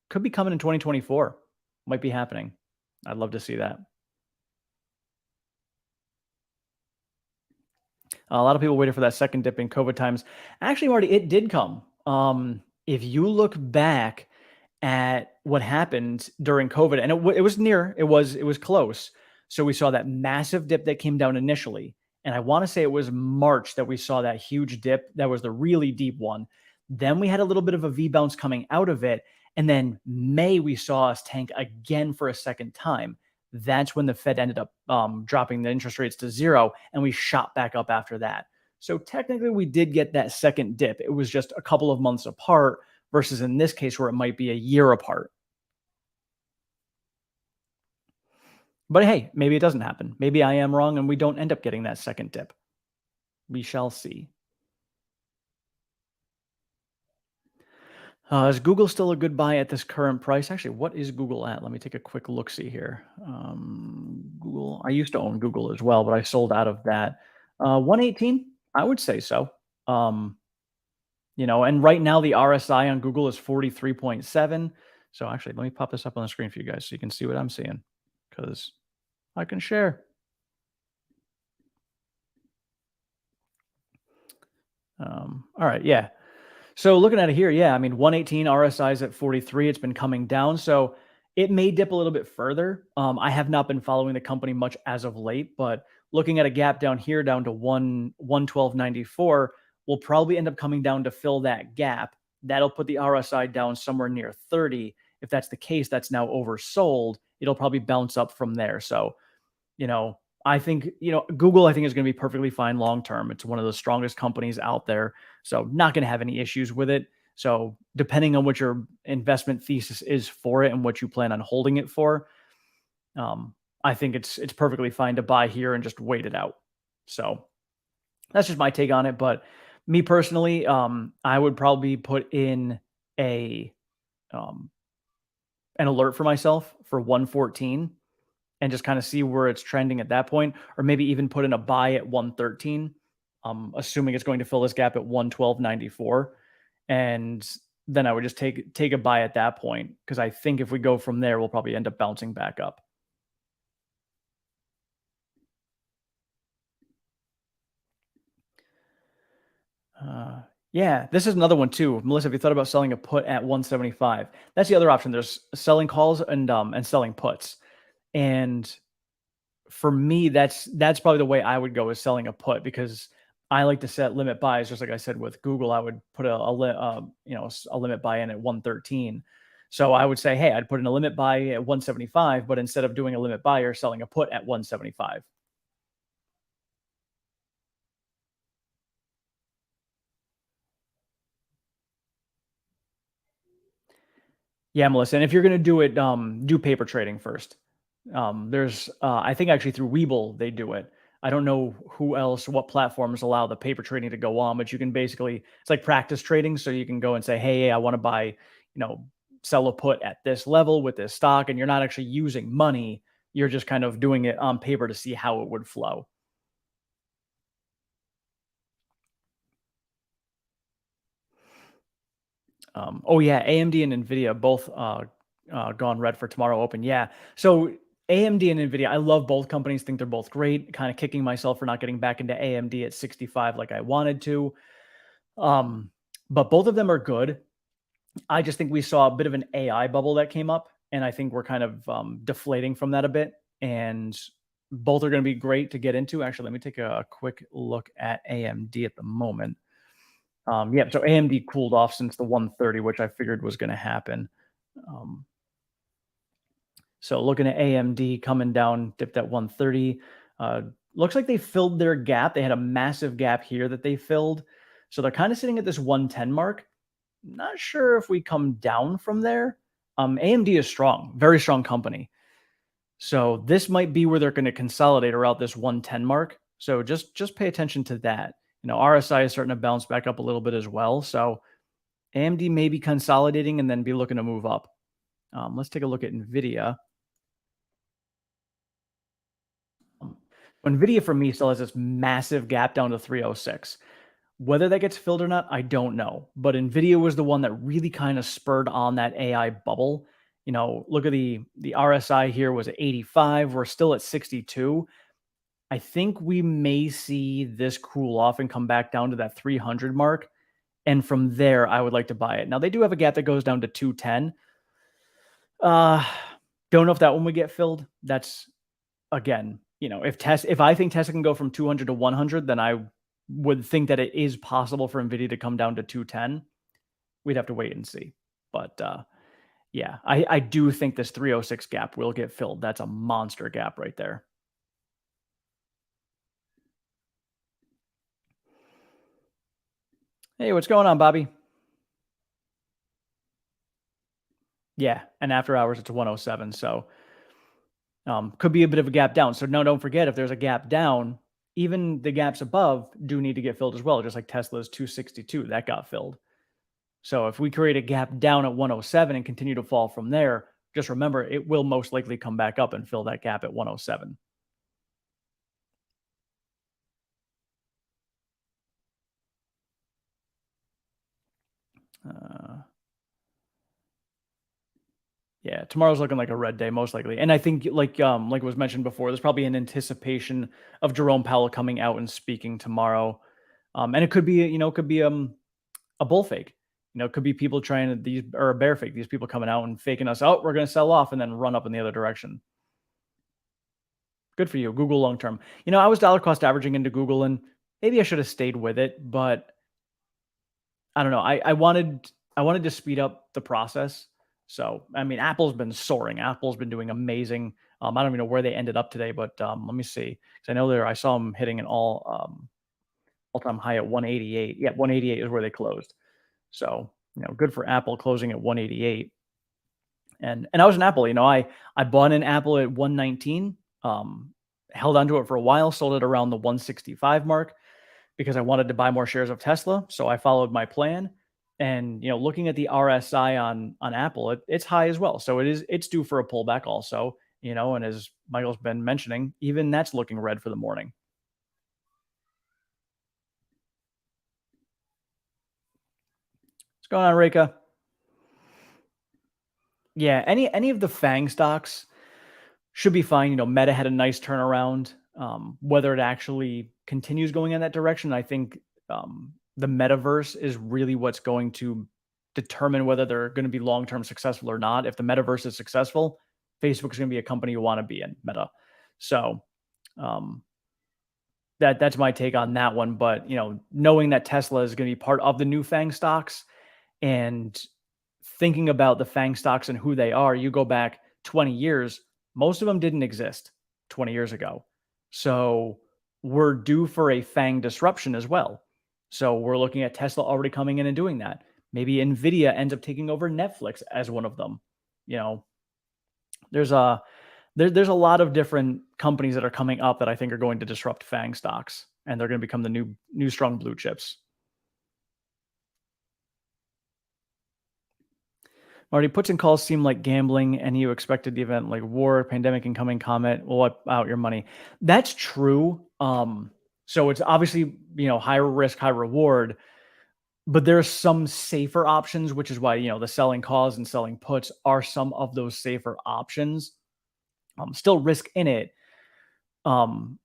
Could be coming in 2024. Might be happening. I'd love to see that. A lot of people waited for that second dip in COVID times. Actually, Marty, it did come. If you look back at what happened during COVID, and it was near, it was close. So we saw that massive dip that came down initially, and I want to say it was March that we saw that huge dip. That was the really deep one. Then we had a little bit of a V bounce coming out of it, and then May we saw us tank again for a second time. That's when the Fed ended up dropping the interest rates to zero, and we shot back up after that. So technically, we did get that second dip. It was just a couple of months apart versus in this case where it might be a year apart. But hey, maybe it doesn't happen. Maybe I am wrong and we don't end up getting that second dip. We shall see. Is Google still a good buy at this current price? Actually, what is Google at? Let me take a quick look see here. Google. I used to own Google as well, but I sold out of that. 118. I would say so. And right now the RSI on Google is 43.7. So actually, let me pop this up on the screen for you guys so you can see what I'm seeing because I can share. All right, yeah. So looking at it here, yeah, I mean 118 RSI is at 43. It's been coming down, so it may dip a little bit further. I have not been following the company much as of late, but looking at a gap down here down to 112.94, will probably end up coming down to fill that gap. That'll put the RSI down somewhere near 30. If that's the case, that's now oversold. It'll probably bounce up from there. So I think, Google, I think is going to be perfectly fine long term. It's one of the strongest companies out there. So not going to have any issues with it. So depending on what your investment thesis is for it and what you plan on holding it for, I think it's perfectly fine to buy here and just wait it out. So that's just my take on it. But me personally, I would probably put in a an alert for myself for 114 and just kind of see where it's trending at that point, or maybe even put in a buy at 113, assuming it's going to fill this gap at 112.94. And then I would just take a buy at that point because I think if we go from there, we'll probably end up bouncing back up. Yeah, this is another one too. Melissa, have you thought about selling a put at 175? That's the other option. There's selling calls and selling puts. And for me, that's probably the way I would go is selling a put because I like to set limit buys. Just like I said with Google, I would put a limit buy in at 113. So I would say, hey, I'd put in a limit buy at 175, but instead of doing a limit buy, you're selling a put at 175. Yeah, Melissa. And if you're going to do it, do paper trading first. There's, I think actually through Webull, they do it. I don't know who else, what platforms allow the paper trading to go on, but you can basically, it's like practice trading. So you can go and say, hey, I want to buy, sell a put at this level with this stock. And you're not actually using money. You're just kind of doing it on paper to see how it would flow. Oh yeah, AMD and Nvidia both gone red for tomorrow open. Yeah, so AMD and Nvidia, I love both companies. Think they're both great. Kind of kicking myself for not getting back into AMD at 65 like I wanted to. Um, but both of them are good. I just think we saw a bit of an AI bubble that came up, and I think we're kind of deflating from that a bit. And both are going to be great to get into. Actually, let me take a quick look at AMD at the moment. Yeah, so AMD cooled off since the 130, which I figured was going to happen. Um, so looking at AMD coming down, dipped at 130. Uh, Looks like they filled their gap. They had a massive gap here that they filled. So they're kind of sitting at this 110 mark. Not sure if we come down from there. AMD is strong, very strong company. So this might be where they're going to consolidate around this 110 mark. So just pay attention to that. RSI is starting to bounce back up a little bit as well. So AMD may be consolidating and then be looking to move up. Let's take a look at NVIDIA. Um, NVIDIA for me still has this massive gap down to 306. Whether that gets filled or not, I don't know. But NVIDIA was the one that really kind of spurred on that AI bubble. Look at the RSI here was at 85. We're still at 62. I think we may see this cool off and come back down to that 300 mark. And from there, I would like to buy it. Now, they do have a gap that goes down to 210. Uh, don't know if that one would get filled. That's again, if I think Tesla can go from 200 to 100, then I would think that it is possible for Nvidia to come down to 210. We'd have to wait and see. But yeah, I do think this 306 gap will get filled. That's a monster gap right there. Hey, what's going on, Bobby? Yeah, and after hours it's 107. So could be a bit of a gap down. So no, don't forget if there's a gap down, even the gaps above do need to get filled as well. Just like Tesla's 262, that got filled. So if we create a gap down at 107 and continue to fall from there, just remember it will most likely come back up and fill that gap at 107. Uh, yeah, tomorrow's looking like a red day, most likely. And I think like was mentioned before, there's probably an anticipation of Jerome Powell coming out and speaking tomorrow. And it could be, could be a bull fake. It could be people trying to these or a bear fake. These people coming out and faking us out. We're going to sell off and then run up in the other direction. Good for you, Google long term. I was dollar cost averaging into Google, and maybe I should have stayed with it, but I don't know. I wanted to speed up the process. So I mean, Apple's been soaring. Apple's been doing amazing. I don't even know where they ended up today, but let me see. Because I know I saw them hitting an all time high at 188. Yeah, 188 is where they closed. So good for Apple closing at 188. And I was an Apple. I bought an Apple at 119. Held onto it for a while, sold it around the 165 mark because I wanted to buy more shares of Tesla. So I followed my plan. And looking at the RSI on Apple, it's high as well. So it's due for a pullback also. And as Michael's been mentioning, even that's looking red for the morning. What's going on, Reka? Yeah, any of the FANG stocks should be fine. Meta had a nice turnaround. Whether it actually continues going in that direction, I think the metaverse is really what's going to determine whether they're going to be long-term successful or not. If the metaverse is successful, Facebook is going to be a company you want to be in, Meta. So um, that's my take on that one. But knowing that Tesla is going to be part of the new FANG stocks and thinking about the FANG stocks and who they are, you go back 20 years, most of them didn't exist 20 years ago. So we're due for a FANG disruption as well. So we're looking at Tesla already coming in and doing that. Maybe Nvidia ends up taking over Netflix as one of them. There's there's a lot of different companies that are coming up that I think are going to disrupt FANG stocks, and they're going to become the new strong blue chips. Marty, puts and calls seem like gambling, and you expected the event like war, pandemic, incoming comet will wipe out your money. That's true. So it's obviously higher risk, high reward, but there's some safer options, which is why the selling calls and selling puts are some of those safer options. Still risk in it. Um,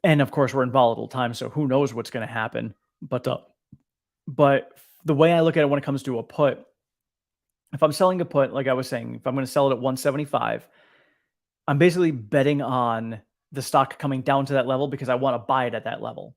and of course, we're in volatile times, so who knows what's going to happen. But the way I look at it when it comes to a put, if I'm selling a put, like I was saying, if I'm going to sell it at 175, I'm basically betting on the stock coming down to that level because I want to buy it at that level.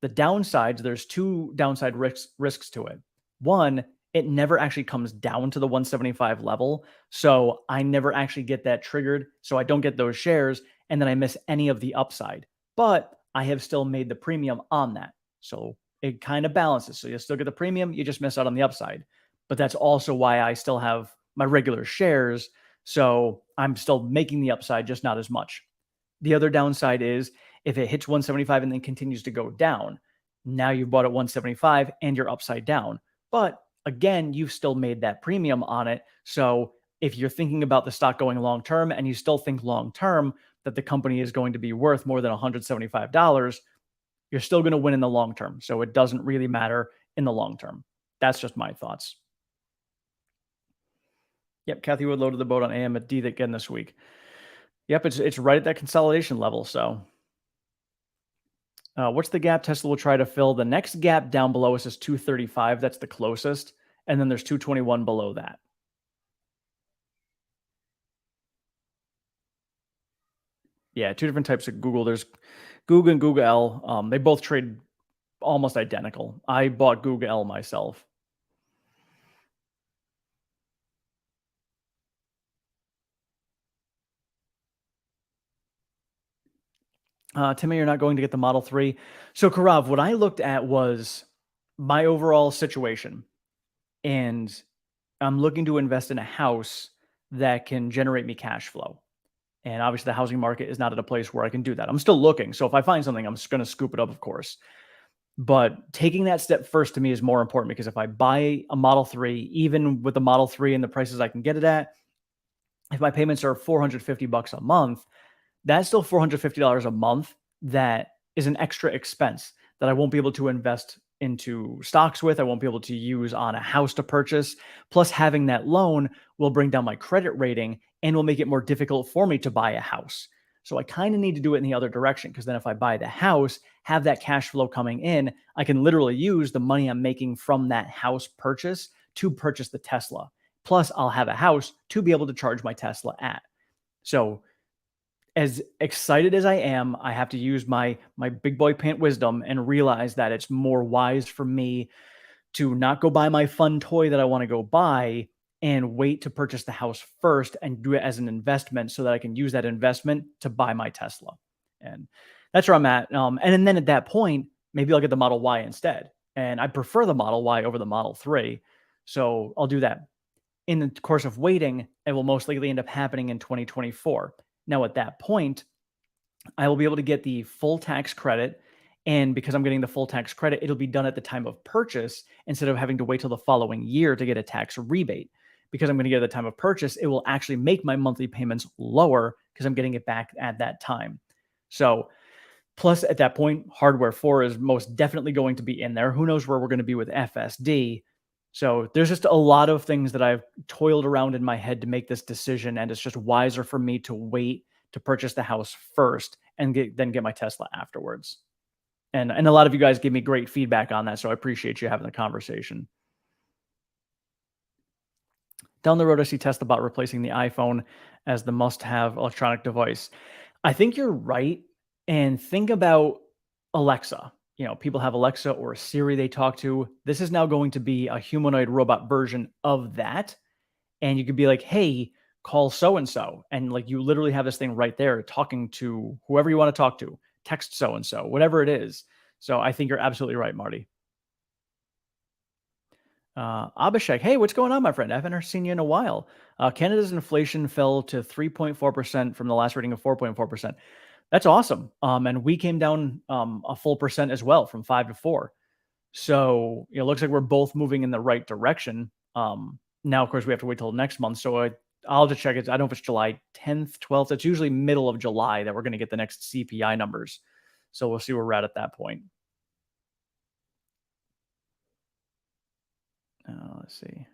The downsides, there's two downside risks to it. One, it never actually comes down to the 175 level. So I never actually get that triggered. So I don't get those shares. And then I miss any of the upside. But I have still made the premium on that. So it kind of balances. So you still get the premium, you just miss out on the upside. But that's also why I still have my regular shares. So I'm still making the upside, just not as much. The other downside is if it hits 175 and then continues to go down, now you've bought at 175 and you're upside down. But again, you've still made that premium on it. So if you're thinking about the stock going long term and you still think long term that the company is going to be worth more than $175, you're still going to win in the long term. So it doesn't really matter in the long term. That's just my thoughts. Yep, Kathy Wood loaded the boat on AMD again this week. Yep, it's right at that consolidation level. So what's the gap Tesla will try to fill? The next gap down below us is 235. That's the closest. And then there's 221 below that. Yeah, two different types of Google. There's Google and Google L. They both trade almost identical. I bought Google L myself. Timmy, you're not going to get the Model 3. So, Karav, what I looked at was my overall situation. And I'm looking to invest in a house that can generate me cash flow. And obviously, the housing market is not at a place where I can do that. I'm still looking. So, if I find something, I'm just going to scoop it up, of course. But taking that step first to me is more important because if I buy a Model 3, even with the Model 3 and the prices I can get it at, if my payments are $450 a month, that's still $450 a month that is an extra expense that I won't be able to invest into stocks with. I won't be able to use on a house to purchase. Plus, having that loan will bring down my credit rating and will make it more difficult for me to buy a house. So I kind of need to do it in the other direction because then if I buy the house, have that cash flow coming in, I can literally use the money I'm making from that house purchase to purchase the Tesla. Plus, I'll have a house to be able to charge my Tesla at. So as excited as I am, I have to use my big boy pant wisdom and realize that it's more wise for me to not go buy my fun toy that I want to go buy and wait to purchase the house first and do it as an investment so that I can use that investment to buy my Tesla. And that's where I'm at. And then at that point, maybe I'll get the Model Y instead. And I prefer the Model Y over the Model 3. So I'll do that. In the course of waiting, it will most likely end up happening in 2024. Now, at that point, I will be able to get the full tax credit. And because I'm getting the full tax credit, it'll be done at the time of purchase instead of having to wait till the following year to get a tax rebate. Because I'm going to get it at the time of purchase, it will actually make my monthly payments lower because I'm getting it back at that time. So, plus at that point, hardware 4 is most definitely going to be in there. Who knows where we're going to be with FSD? So there's just a lot of things that I've toiled around in my head to make this decision, and it's just wiser for me to wait to purchase the house first and then get my Tesla afterwards. And a lot of you guys gave me great feedback on that, so I appreciate you having the conversation. Down the road, I see Tesla about replacing the iPhone as the must-have electronic device. I think you're right. And think about Alexa. People have Alexa or Siri they talk to. This is now going to be a humanoid robot version of that. And you could be like, hey, call so and so. And like you literally have this thing right there talking to whoever you want to talk to, text so and so, whatever it is. So I think you're absolutely right, Marty. Abhishek, hey, what's going on, my friend? I haven't seen you in a while. Canada's inflation fell to 3.4% from the last reading of 4.4%. That's awesome. And we came down a full percent as well from 5 to 4. So it looks like we're both moving in the right direction. Now, of course, we have to wait till next month. So I'll just check it. I don't know if it's July 10th, 12th. It's usually middle of July that we're going to get the next CPI numbers. So we'll see where we're at that point. Let's see.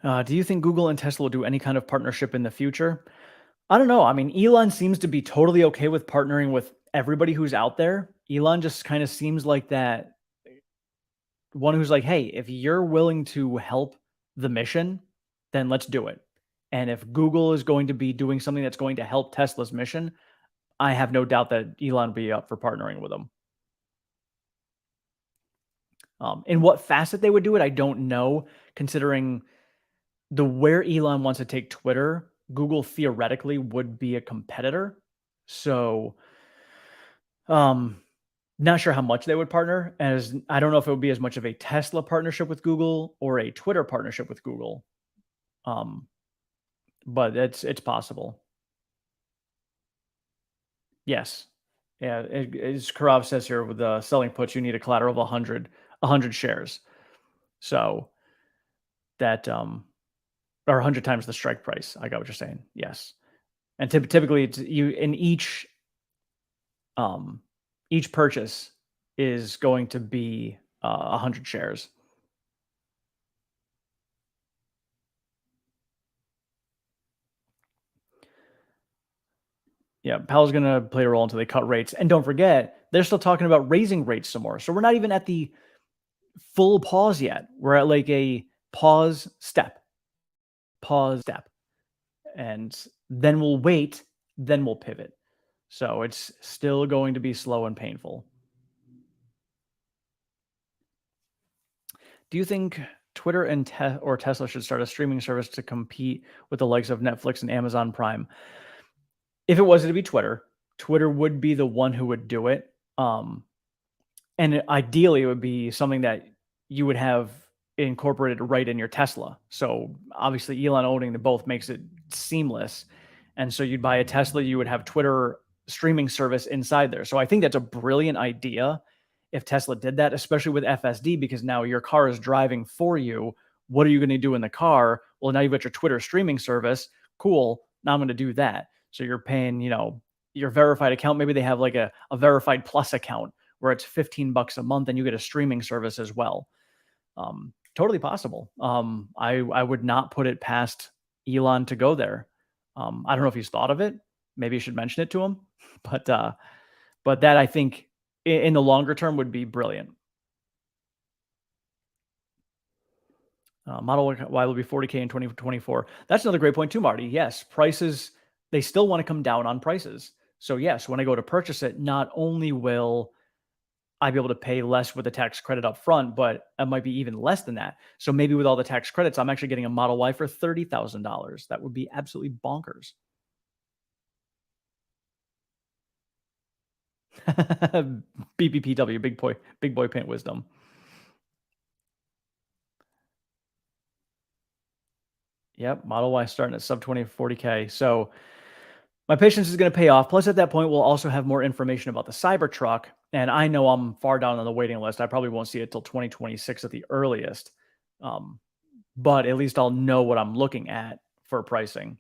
Do you think Google and Tesla will do any kind of partnership in the future? I don't know. I mean, Elon seems to be totally okay with partnering with everybody who's out there. Elon just kind of seems like that one who's like, hey, if you're willing to help the mission, then let's do it. And if Google is going to be doing something that's going to help Tesla's mission, I have no doubt that Elon will be up for partnering with them. In what facet they would do it, I don't know, considering the where Elon wants to take Twitter, Google theoretically would be a competitor. So, um, not sure how much they would partner. As I don't know if it would be as much of a Tesla partnership with Google or a Twitter partnership with Google. Um, but it's possible. Yes. Yeah. As Karov says here, with the selling puts, you need a collateral of 100 shares. So that or 100 times the strike price. I got what you're saying. Yes. And typically, it's you in each purchase is going to be 100 shares. Yeah, Powell's going to play a role until they cut rates. And don't forget, they're still talking about raising rates some more. So we're not even at the full pause yet. We're at like a pause step, and then we'll wait, then we'll pivot. So it's still going to be slow and painful. Do you think Twitter and or Tesla should start a streaming service to compete with the likes of Netflix and Amazon Prime? If it was to be Twitter, Twitter would be the one who would do it. And ideally, it would be something that you would have incorporated right in your Tesla. So obviously, Elon owning the both makes it seamless. And so you'd buy a Tesla, you would have Twitter streaming service inside there. So I think that's a brilliant idea if Tesla did that, especially with FSD, because now your car is driving for you. What are you going to do in the car? Well, now you've got your Twitter streaming service. Cool. Now I'm going to do that. So you're paying, your verified account. Maybe they have like a verified plus account where it's $15 a month and you get a streaming service as well. Totally possible. I would not put it past Elon to go there. I don't know if he's thought of it. Maybe you should mention it to him, but that I think in the longer term would be brilliant. Model Y will be 40K in 2024. That's another great point too, Marty. Yes, prices, they still want to come down on prices. So yes, when I go to purchase it, not only will I be able to pay less with the tax credit up front, but it might be even less than that. So maybe with all the tax credits, I'm actually getting a Model Y for $30,000. That would be absolutely bonkers. BBPW, big boy paint wisdom. Yep, Model Y starting at sub 20 40K. So my patience is going to pay off. Plus, at that point, we'll also have more information about the Cybertruck. And I know I'm far down on the waiting list. I probably won't see it till 2026 at the earliest. But at least I'll know what I'm looking at for pricing.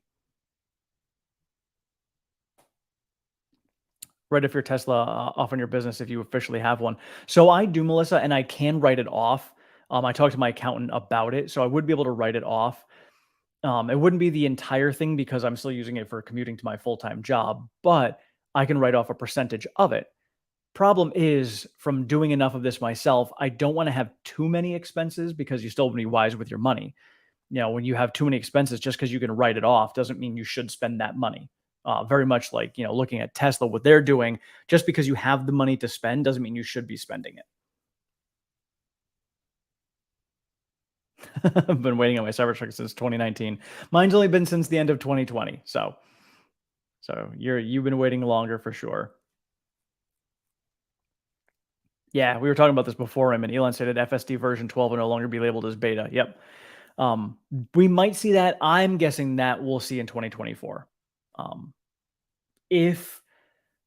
Write off your Tesla off on your business if you officially have one. So I do, Melissa, and I can write it off. I talked to my accountant about it, so I would be able to write it off. It wouldn't be the entire thing because I'm still using it for commuting to my full-time job, but I can write off a percentage of it. Problem is, from doing enough of this myself, I don't want to have too many expenses because you still want to be wise with your money. When you have too many expenses, just because you can write it off doesn't mean you should spend that money. Very much like, looking at Tesla, what they're doing, just because you have the money to spend doesn't mean you should be spending it. I've been waiting on my Cybertruck since 2019. Mine's only been since the end of 2020. So you've been waiting longer for sure. Yeah, we were talking about this before. I mean, Elon stated FSD version 12 will no longer be labeled as beta. Yep. Um, we might see that. I'm guessing that we'll see in 2024. Um, if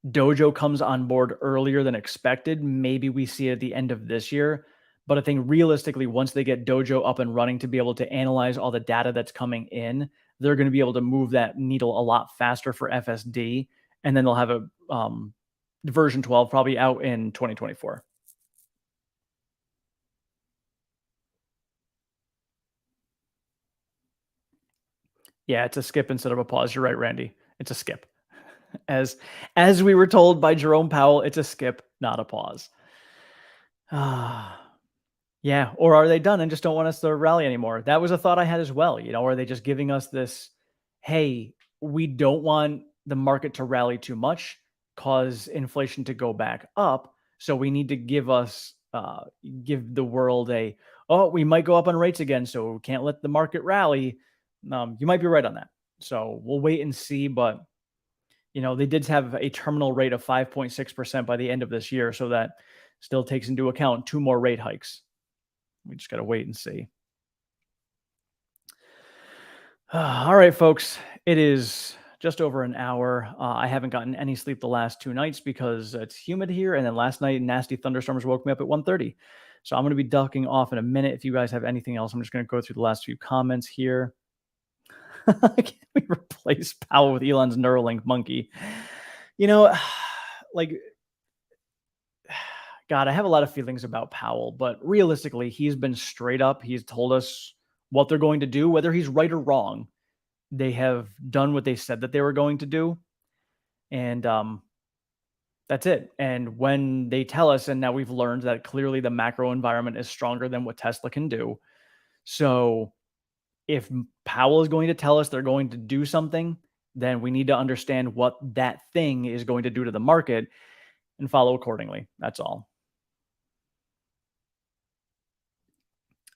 Dojo comes on board earlier than expected, maybe we see it at the end of this year. But I think realistically, once they get Dojo up and running to be able to analyze all the data that's coming in, they're going to be able to move that needle a lot faster for FSD. And then they'll have a version 12 probably out in 2024. Yeah, it's a skip instead of a pause. You're right, Randy. It's a skip. As as we were told by Jerome Powell, it's a skip, not a pause. Ah. Yeah, or are they done and just don't want us to rally anymore? That was a thought I had as well. Are they just giving us this, hey, we don't want the market to rally too much, cause inflation to go back up. So we need to give the world a, oh, we might go up on rates again, so we can't let the market rally. You might be right on that. So we'll wait and see. But they did have a terminal rate of 5.6% by the end of this year. So that still takes into account two more rate hikes. We just got to wait and see. All right, folks. It is just over an hour. I haven't gotten any sleep the last 2 nights because it's humid here. And then last night, nasty thunderstorms woke me up at 1:30. So I'm going to be ducking off in a minute. If you guys have anything else, I'm just going to go through the last few comments here. Can we replace Powell with Elon's Neuralink monkey? You know, like, God, I have a lot of feelings about Powell, but realistically, he's been straight up. He's told us what they're going to do, whether he's right or wrong. They have done what they said that they were going to do. And that's it. And when they tell us, and now we've learned that clearly the macro environment is stronger than what Tesla can do. So if Powell is going to tell us they're going to do something, then we need to understand what that thing is going to do to the market and follow accordingly. That's all.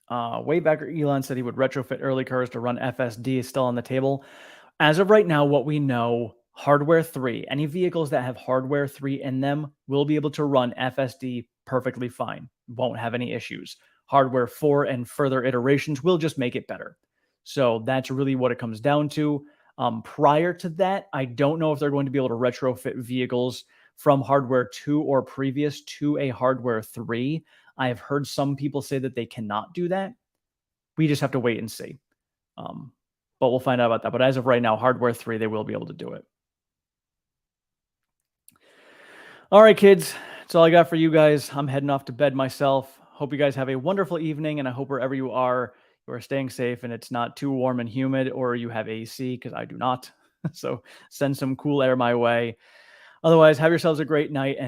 Waybacker Elon said he would retrofit early cars to run FSD is still on the table. As of right now, what we know, hardware 3, any vehicles that have hardware 3 in them will be able to run FSD perfectly fine. Won't have any issues. Hardware 4 and further iterations will just make it better. So that's really what it comes down to. Prior to that, I don't know if they're going to be able to retrofit vehicles from hardware 2 or previous to a hardware 3. I have heard some people say that they cannot do that. We just have to wait and see. But we'll find out about that. But as of right now, hardware 3, they will be able to do it. All right, kids. That's all I got for you guys. I'm heading off to bed myself. Hope you guys have a wonderful evening. And I hope wherever you are staying safe and it's not too warm and humid, or you have AC, because I do not. So send some cool air my way. Otherwise, have yourselves a great night. And